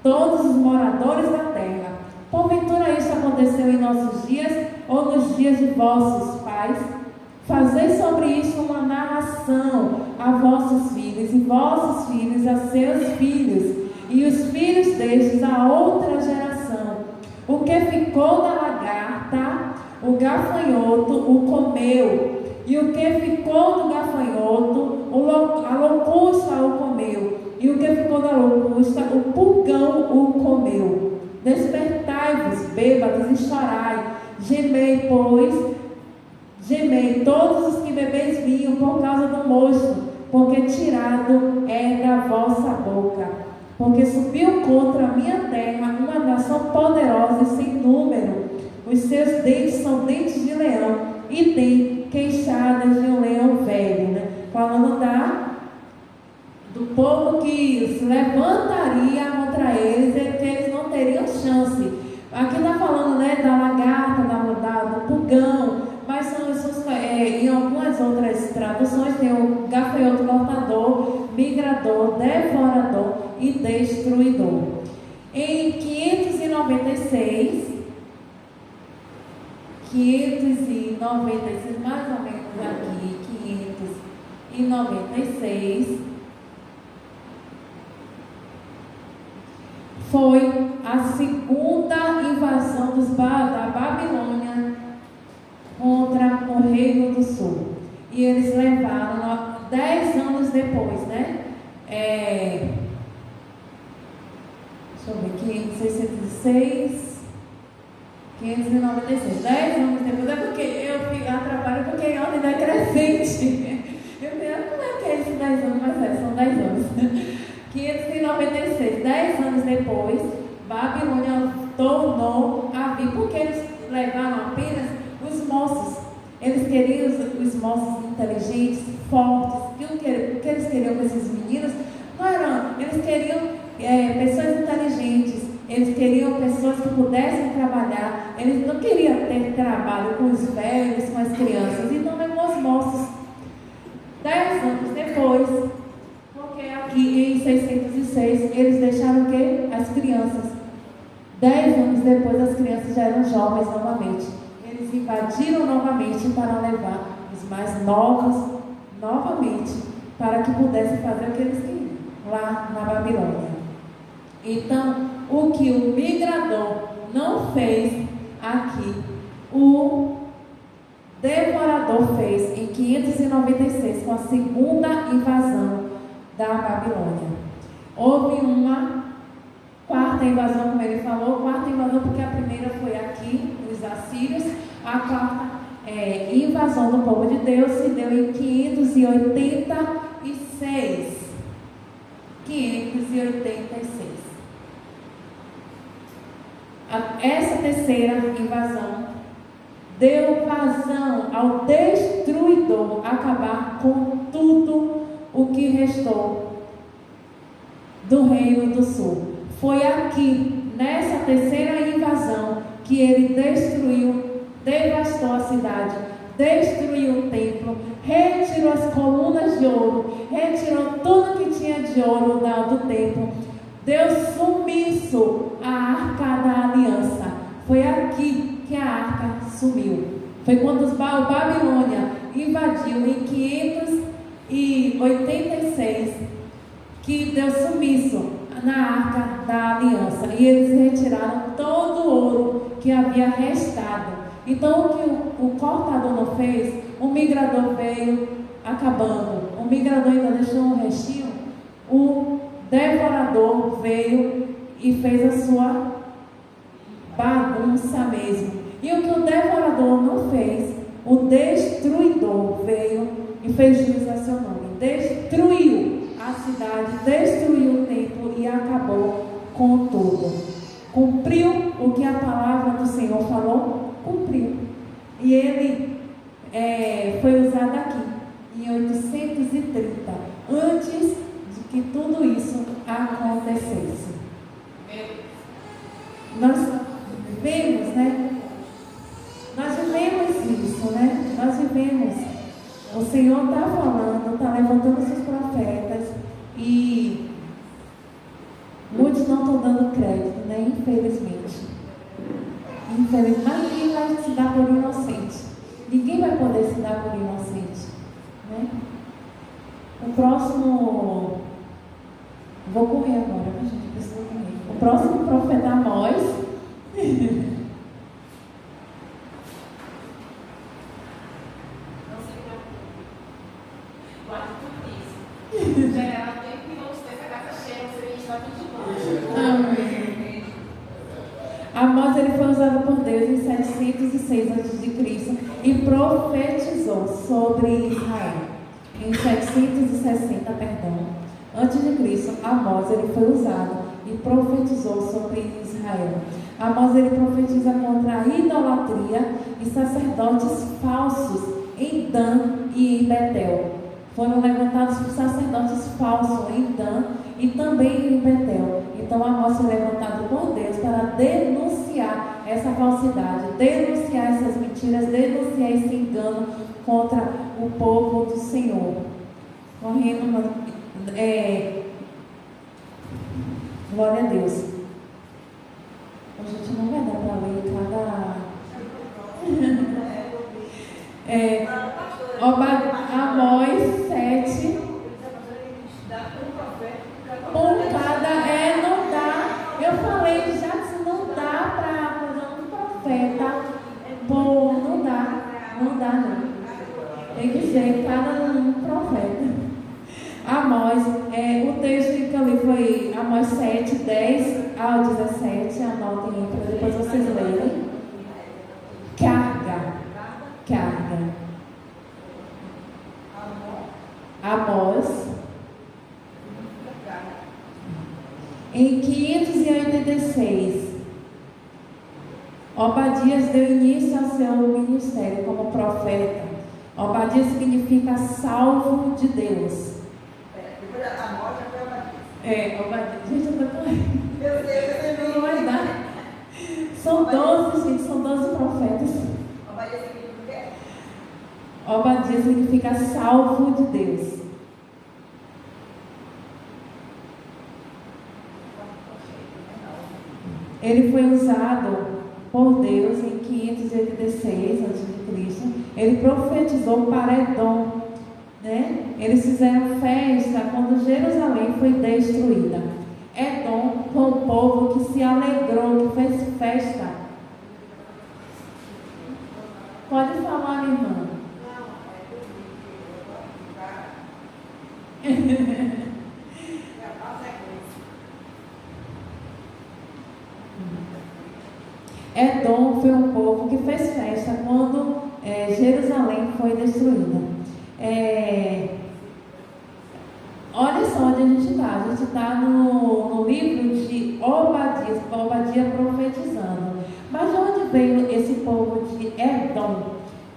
todos os moradores da terra. Porventura isso aconteceu em nossos dias, ou nos dias de vossos pais? Fazei sobre isso uma narração a vossos filhos, e vossos filhos a seus filhos, e os filhos destes a outra geração. O que ficou da lagarta, o gafanhoto o comeu, e o que ficou do gafanhoto, a locusta o comeu, e o que ficou da locusta, o pulgão o comeu. Despertai-vos, bêbados, e chorai, gemei, pois Gemei todos os que bebeis vinho por causa do mosto, porque tirado é da vossa boca. Porque subiu contra a minha terra uma nação poderosa e sem número. Os seus dentes são dentes de leão e tem queixadas de um leão velho, né? Falando do povo que se levantaria contra eles e que eles não teriam chance. Aqui está falando, né, da lagarta, do pulgão, mas são em algumas outras traduções tem o gafanhoto cortador, migrador, devorador e destruidor. Em 596, mais ou menos aqui, 596, foi a segunda invasão da Babilônia contra o Reino do Sul. E eles levaram 10 anos depois, né? Deixa eu ver, 596, 10 anos depois. É porque eu trabalho porque em ordem decrescente. Eu falei, como é que é esses 10 anos? Mas são 10 anos. 596, 10 anos depois, Babilônia tornou a vir, porque eles levaram apenas os moços. Eles queriam os moços inteligentes, fortes. O que eles queriam com esses meninos? Não eram, eles queriam pessoas inteligentes, eles queriam pessoas que pudessem trabalhar. Eles não queriam ter trabalho com os velhos, com as crianças, então levou os moços. 10 anos depois, porque aqui em 606 eles deixaram o quê? As crianças. 10 anos depois as crianças já eram jovens novamente. Eles invadiram novamente para levar os mais novos novamente, para que pudessem fazer o que eles queriam lá na Babilônia. Então, o que o migrador não fez aqui, o devorador fez em 596, com a segunda invasão da Babilônia. Houve uma quarta invasão, como ele falou, quarta invasão porque a primeira foi aqui, os assírios, a quarta invasão do povo de Deus se deu em 586. 586. Essa terceira invasão deu vazão ao destruidor acabar com tudo o que restou do Reino do Sul. Foi aqui, nessa terceira invasão, que ele devastou a cidade, destruiu o templo, retirou as colunas de ouro, retirou tudo que tinha de ouro do templo, deu sumiço à arca da aliança. Foi aqui que a arca sumiu. Foi quando a Babilônia invadiu em 586 que deu sumiço na arca da aliança, e eles retiraram todo o ouro que havia restado. Então, o que o cortador não fez, o migrador veio acabando. O migrador ainda deixou um restinho. O devorador veio e fez a sua bagunça mesmo. E o que o devorador não fez, o destruidor veio e fez juízo a seu nome. Destruiu a cidade, destruiu o templo e acabou com tudo. Cumpriu o que a palavra do Senhor falou? Cumpriu. E ele foi usado aqui, em 830, antes de que tudo isso acontecesse. Nós vivemos, né? Nós vivemos isso, né? Nós vivemos. O Senhor está falando, está levantando seus profetas e muitos não estão dando crédito, né? Infelizmente. Infelizmente, mas ninguém vai se dar por inocente. Ninguém vai poder se dar por inocente, né? O próximo... Vou correr agora, mas a gente precisa correr. O próximo profeta Amós... Gerar tempo e vamos ter essa casa cheia, você está tudo de novo. Amém. Amós ele foi usado por Deus em 706 a.C. e profetizou sobre Israel. Em 760, antes de Cristo, Amós ele foi usado e profetizou sobre Israel. Amós ele profetiza contra a idolatria e sacerdotes falsos em Dan e em Betel. Foram levantados sacerdotes falsos em Dan e também em Betel. Então Amós foi levantado por Deus para denunciar essa falsidade, denunciar essas mentiras, denunciar esse engano contra o povo do Senhor. Glória a Deus. A gente não vai dar para ler cada. Amós 7. Por cada. Não dá. Eu falei já que não dá para fazer um profeta. Bom, não dá. Não dá, não. Tem que ser cada um profeta. Amós, o texto que eu li foi Amós 7, 10 ao 17. Anotem aí para depois vocês lerem. Carga. Amós. Em 586, Obadias deu início ao seu ministério como profeta. Obadias significa salvo de Deus. Obadias. Gente, eu tô com ele. Não vai dar. São 12, gente, são 12 profetas. Obadias significa salvo de Deus. Ele foi usado por Deus em 586 a.C. Ele profetizou para Edom, né? Eles fizeram festa quando Jerusalém foi destruída. Edom foi um povo que se alegrou, que fez festa. Pode falar, irmã. Edom foi um povo que fez festa quando Jerusalém foi destruída. Olha só onde a gente está. A gente está no livro de Obadias, Obadia profetizando. Mas de onde veio esse povo de Edom?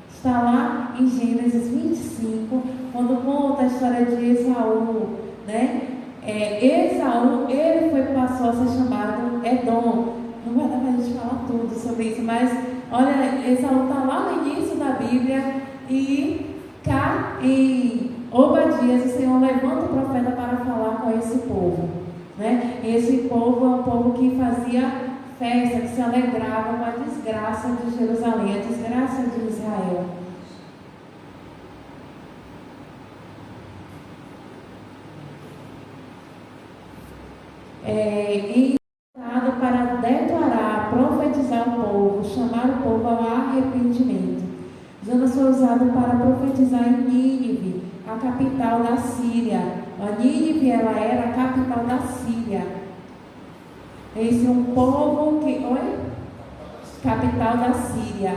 Está lá em Gênesis 25, quando conta a história de Esaú, né? Esaú, passou a ser chamado Edom. Não vai dar para a gente falar tudo sobre isso, mas olha, Esaú está lá no início da Bíblia e cá em Obadias, o Senhor levanta o profeta para falar com esse povo, né? Esse povo é um povo que fazia festa, que se alegrava com a desgraça de Jerusalém, a desgraça de Israel. Para declarar, profetizar o povo, chamar o povo ao arrependimento. Jonas foi usado para profetizar em Nínive, a capital da Síria. A Nínive, ela era a capital da Síria. Esse é um povo que... Capital da Síria.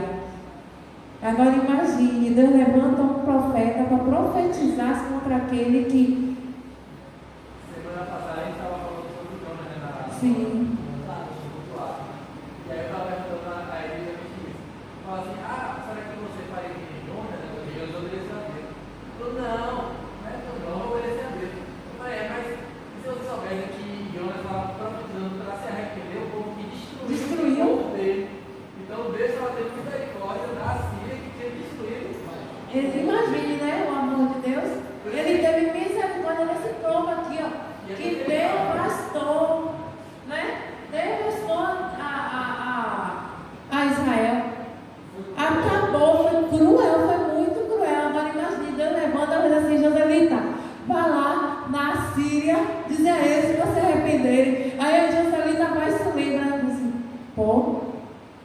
Agora imagine, Deus levanta um profeta para profetizar contra aquele que... Semana passada a gente estava falando sobre o Jonas, né? Sim. E aí eu estava perguntando a igreja isso. Falou assim, será que você faria que Jonas, né? Porque Jonas obedeceu a Deus. Falou, não é que eu não vou obedecer a Deus. Eu falei, mas se você soubesse que Jonas estava profetizando para se arrepender, o povo que destruiu o povo dele. Então Deus estava tendo misericórdia da Síria que tinha destruído. Imagine, né, o amor de Deus. Ele teve misericórdia desse povo aqui, ó, que devastou, né? Devastou a Israel. Acabou, foi cruel, foi muito cruel. Agora imagine, Deus levanta e diz assim, Joselita, vai lá na Síria, dizer a eles para se arrependerem. Aí a Joselita vai se lembrar e diz assim,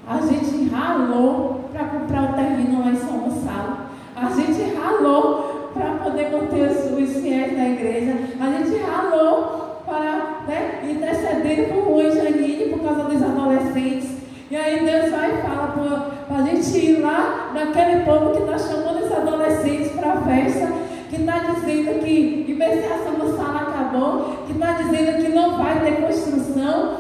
a gente ralou para comprar o terreno lá em São Gonçalo. A gente ralou para poder conter os fiéis da igreja. A gente ralou para interceder por Rui e Janine por causa dos adolescentes. E aí Deus vai e fala para a gente ir lá naquele povo que está chamando os adolescentes para a festa, que está dizendo que investigação da sala acabou, que está dizendo que não vai ter construção.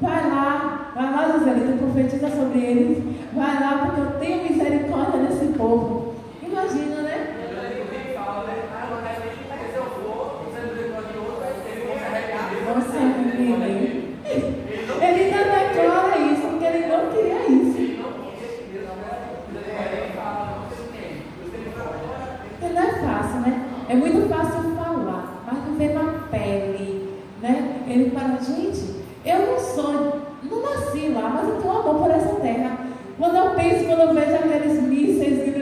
Vai lá, Joselito, profetiza sobre eles. Vai lá, porque eu tenho misericórdia desse povo. Imagina, né? Você entendeu? Ele ainda declara isso, porque ele não queria isso. Porque não é fácil, né? É muito fácil falar, mas não vê na pele, né? Ele fala, gente, eu não nasci lá, mas eu tenho amor por essa terra. Quando eu vejo aqueles mísseis,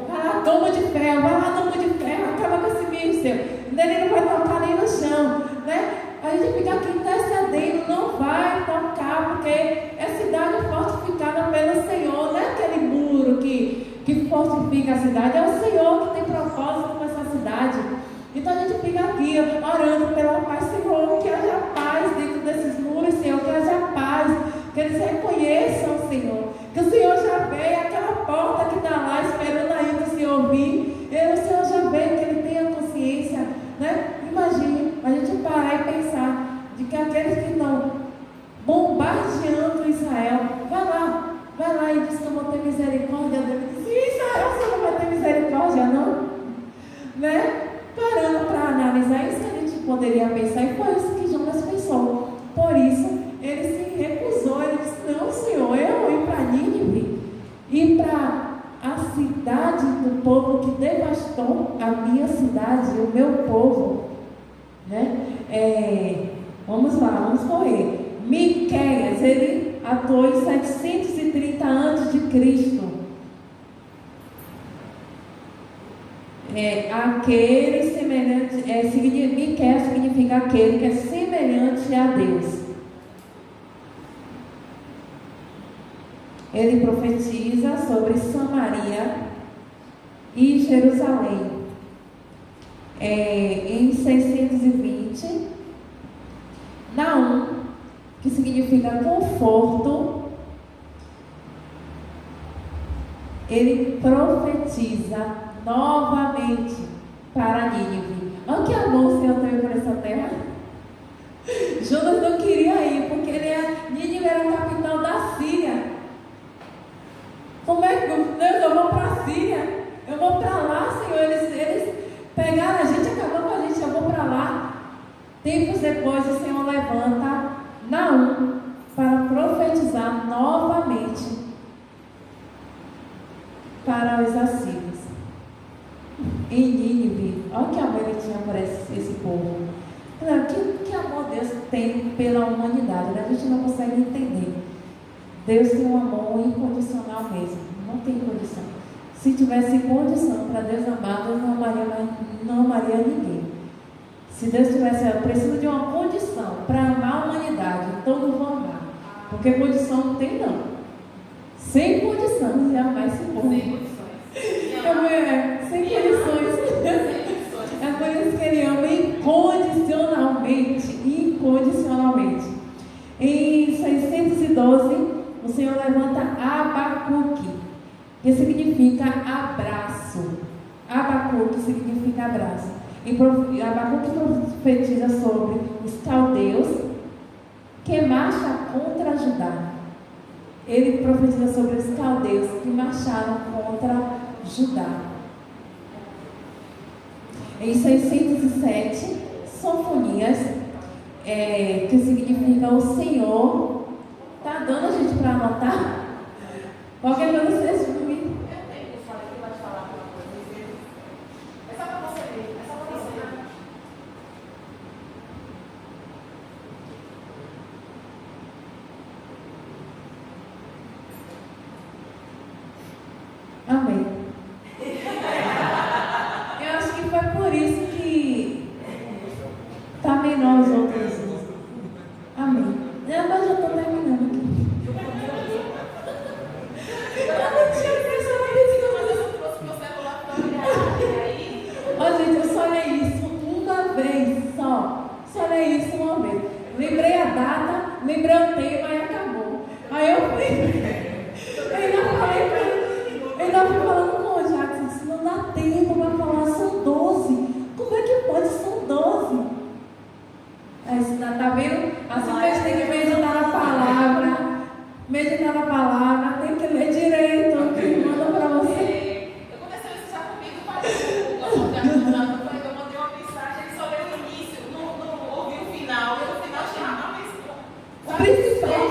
vai lá, toma de ferro, acaba com esse míssel. Ele não vai tocar nem no chão, né? A gente fica aqui intercedendo, não vai tocar, porque é cidade fortificada pelo Senhor, não é aquele muro que fortifica a cidade, é o Senhor que tem propósito com essa cidade. Então a gente fica aqui orando pela paz, Senhor, que haja paz dentro desses muros, Senhor, que haja paz, que eles reconheçam, Senhor, que o Senhor já veio, aquela porta que está lá esperando ainda o Senhor vir, o Senhor já veio, que ele tenha consciência, né? Imagine a gente parar e pensar de que aqueles que estão bombardeando Israel, vai lá e diz que eu vou ter misericórdia dele. Diz, Israel, você não vai ter misericórdia, não? Né? Parando para analisar isso que a gente poderia pensar, e foi isso que Jonas pensou. Por isso, ele se recusou, ele disse, não, Senhor, eu ir para Nínive, ir para a cidade do povo que devastou a minha cidade, o meu povo, né? Vamos lá, vamos correr. Miqueias, ele atuou em 730 a.C. Aquele semelhante, Miqueias significa aquele que é semelhante a Deus. Ele profetiza sobre Samaria e Jerusalém. Em 620, Naum, que significa conforto, ele profetiza novamente para Nínive. Olha que amor o Senhor teve por essa terra. Jonas não queria ir, porque Nínive era a capital da Síria. Como é que Deus, eu vou para a Síria? Eu vou para lá, Senhor. Eles pegaram a gente, acabou com a gente, eu vou para lá. Tempos depois, o Senhor levanta Naum para profetizar novamente para os assírios. Em Nínive, olha que amor ele tinha por esse povo. Claro, que amor Deus tem pela humanidade, né? A gente não consegue entender. Deus tem um amor incondicional mesmo, não tem condição. Se tivesse condição para Deus amar, Deus não amaria ninguém. Se Deus tivesse, eu preciso de uma condição para amar a humanidade, todos vão amar. Porque condição não tem, não. Sem condição, jamais se pode. Sem condições. Sem condições. É por isso que ele ama incondicionalmente. Incondicionalmente. Em 612, o Senhor levanta Abacuque, que significa abraço. Abacuque significa abraço. E Abacuque profetiza sobre os caldeus que marcham contra Judá. Ele profetiza sobre os caldeus que marcharam contra Judá. Em 607, Sofonias, que significa o Senhor. Está dando a gente para anotar? Qualquer coisa vocês me. Amém. Eu acho que foi por isso que está menor os outros. Amém. Mas eu estou terminando aqui. Eu ainda fui falando com o Jackson, se não dá tempo para falar, são 12. Como é que pode? São 12. Aí você tá vendo? Assim que a gente tem que meditar na palavra, tem que ler direito o que manda para você. Aconteceu isso já comigo, eu mandei uma mensagem, ele só leu o início, não ouviu o final, e no final tinha O principal.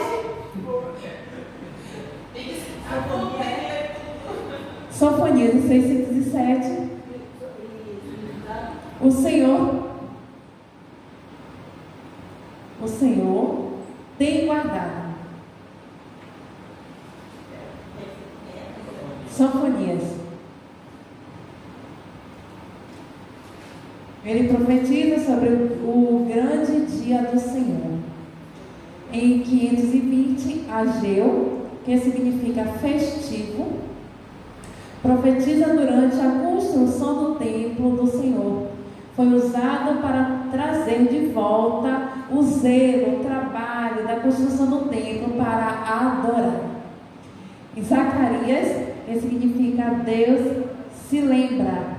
Sofonias 607. O Senhor tem guardado. Sofonias. Ele profetiza sobre o grande dia do Senhor. Em 520, Ageu, que significa festivo, profetiza durante a construção do templo do Senhor. Foi usado para trazer de volta o zelo, o trabalho da construção do templo para adorar. Em Zacarias, que significa Deus se lembra.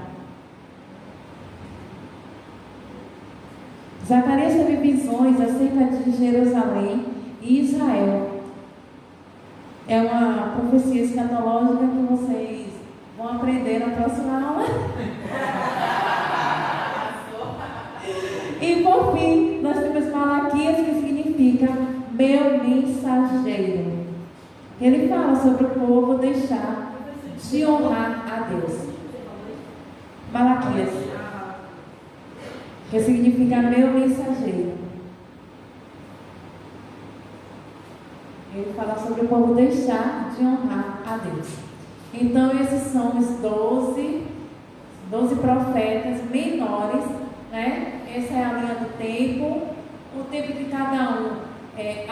Zacarias teve visões acerca de Jerusalém e Israel. É uma profecia escatológica que vocês vão aprender na próxima aula. E por fim, nós temos Malaquias, que significa meu mensageiro. Ele fala sobre o povo deixar de honrar a Deus. Malaquias, que significa meu mensageiro. Ele fala sobre o povo deixar de honrar a Deus. Então, esses são os 12 profetas menores, né? Essa é a linha do tempo, o tempo que cada um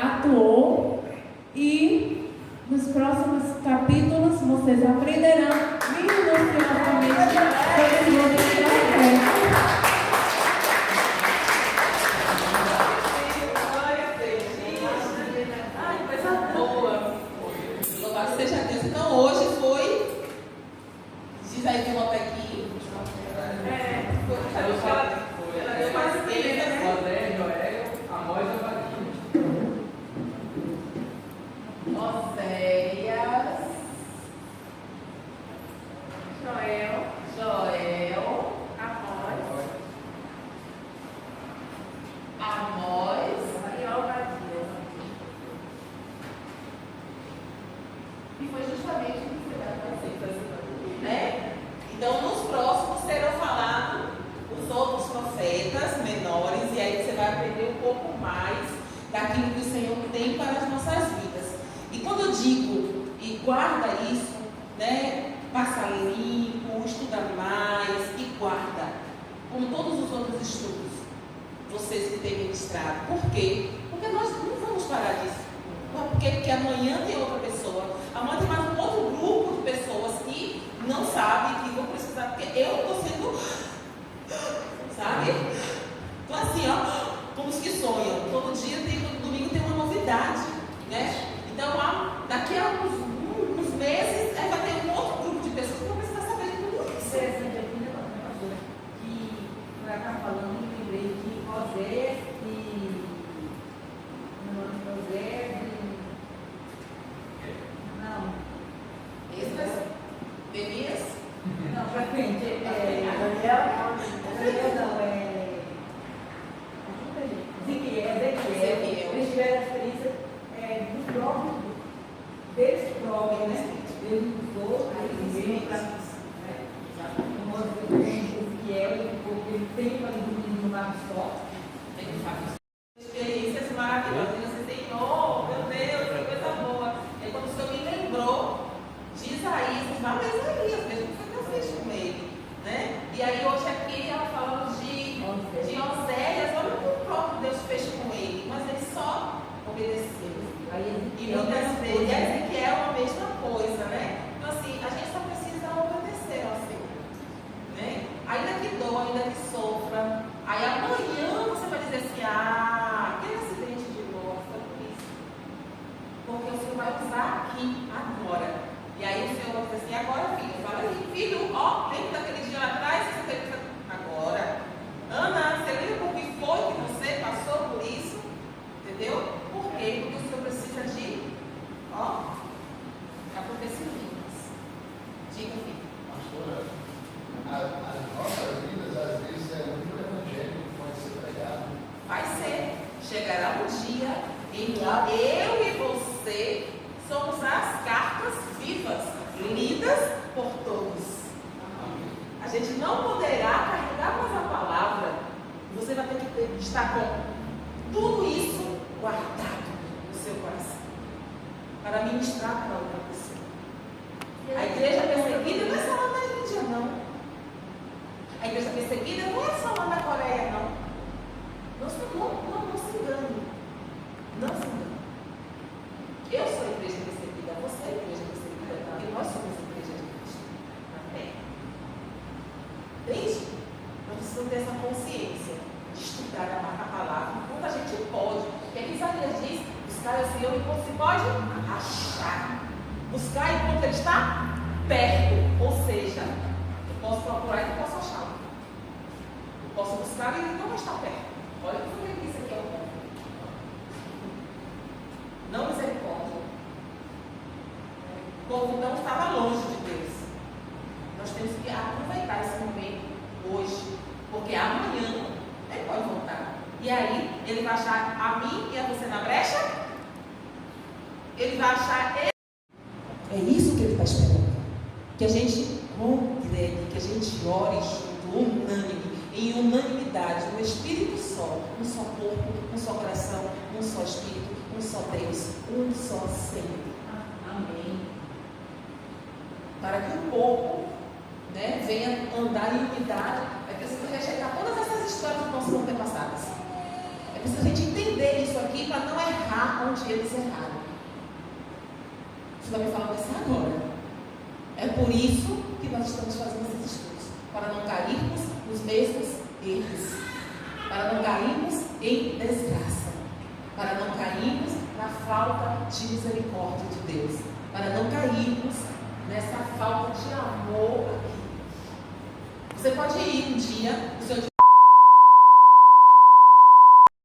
atuou. E nos próximos capítulos vocês aprenderão minuciosamente sobre os 12 profetas. Experiências maravilhosas. Você tem, oh, meu Deus, que coisa boa. E quando o Senhor me lembrou de Isaías, fala Isaías mesmo, o que eu fiz com ele, né? E aí hoje aqui ela falando de Oséias, olha o que o próprio Deus fez com ele, mas ele só obedeceu. E muitas vezes, Ezequiel é a mesma coisa, né? Então assim, a gente só precisa obedecer ao Senhor, né? Ainda que doa, ainda que sofra, aí amanhã você vai dizer assim, aqui, agora. E aí o Senhor vai dizer assim, agora filho, fala aí, filho, ó, lembra daquele dia lá atrás? Agora. Ana, você lembra por que foi que você passou por isso? Entendeu? Por quê? Porque o Senhor precisa de, ó, acontecimentos. Diga, filho. Pastora, as nossas vidas, às vezes, é o único evangelho que pode ser pregado. Vai ser. Chegará um dia em que eu e você somos as cartas vivas, lidas por todos. A gente não poderá carregar mais a palavra. Você vai ter que estar com tudo isso guardado no seu coração para ministrar para outra pessoa. A igreja perseguida não é só lá na Índia, não. A igreja perseguida não é só lá na Coreia, não. Não se engane. Não se engane. Eu sou a igreja perseguida, você é a igreja perseguida, porque nós somos a igreja de Cristo na terra. Entende? Nós precisamos ter essa consciência de estudar a palavra enquanto a gente pode. Porque aqui Isaías diz: buscar o Senhor enquanto se pode achar. Buscar enquanto ele está perto. Ou seja, eu posso procurar e não posso achá-lo. Eu posso buscar e ele não está perto. Olha o que ele disse aqui ao povo. Não misericórdia. O povo não estava longe de Deus. Nós temos que aproveitar esse momento hoje, porque amanhã ele pode voltar. E aí, ele vai achar a mim e a você na brecha? Ele vai achar ele. É isso que ele está esperando. Que a gente congregue, que a gente ore junto, unânime, em unanimidade, no Espírito só, um só corpo, um só coração, um só Espírito, um só Deus, um só Senhor. Amém. Para que o povo, né, venha andar em unidade, é preciso rejeitar todas essas histórias dos nossos antepassados. É preciso a gente entender isso aqui para não errar onde eles erraram. Você vai me falar disso agora. É por isso que nós estamos fazendo esses estudos, para não cairmos nos mesmos erros, para não cairmos em desgraça, para não cairmos na falta de misericórdia de Deus, para não cairmos nessa falta de amor aqui. Você pode ir um dia, o Senhor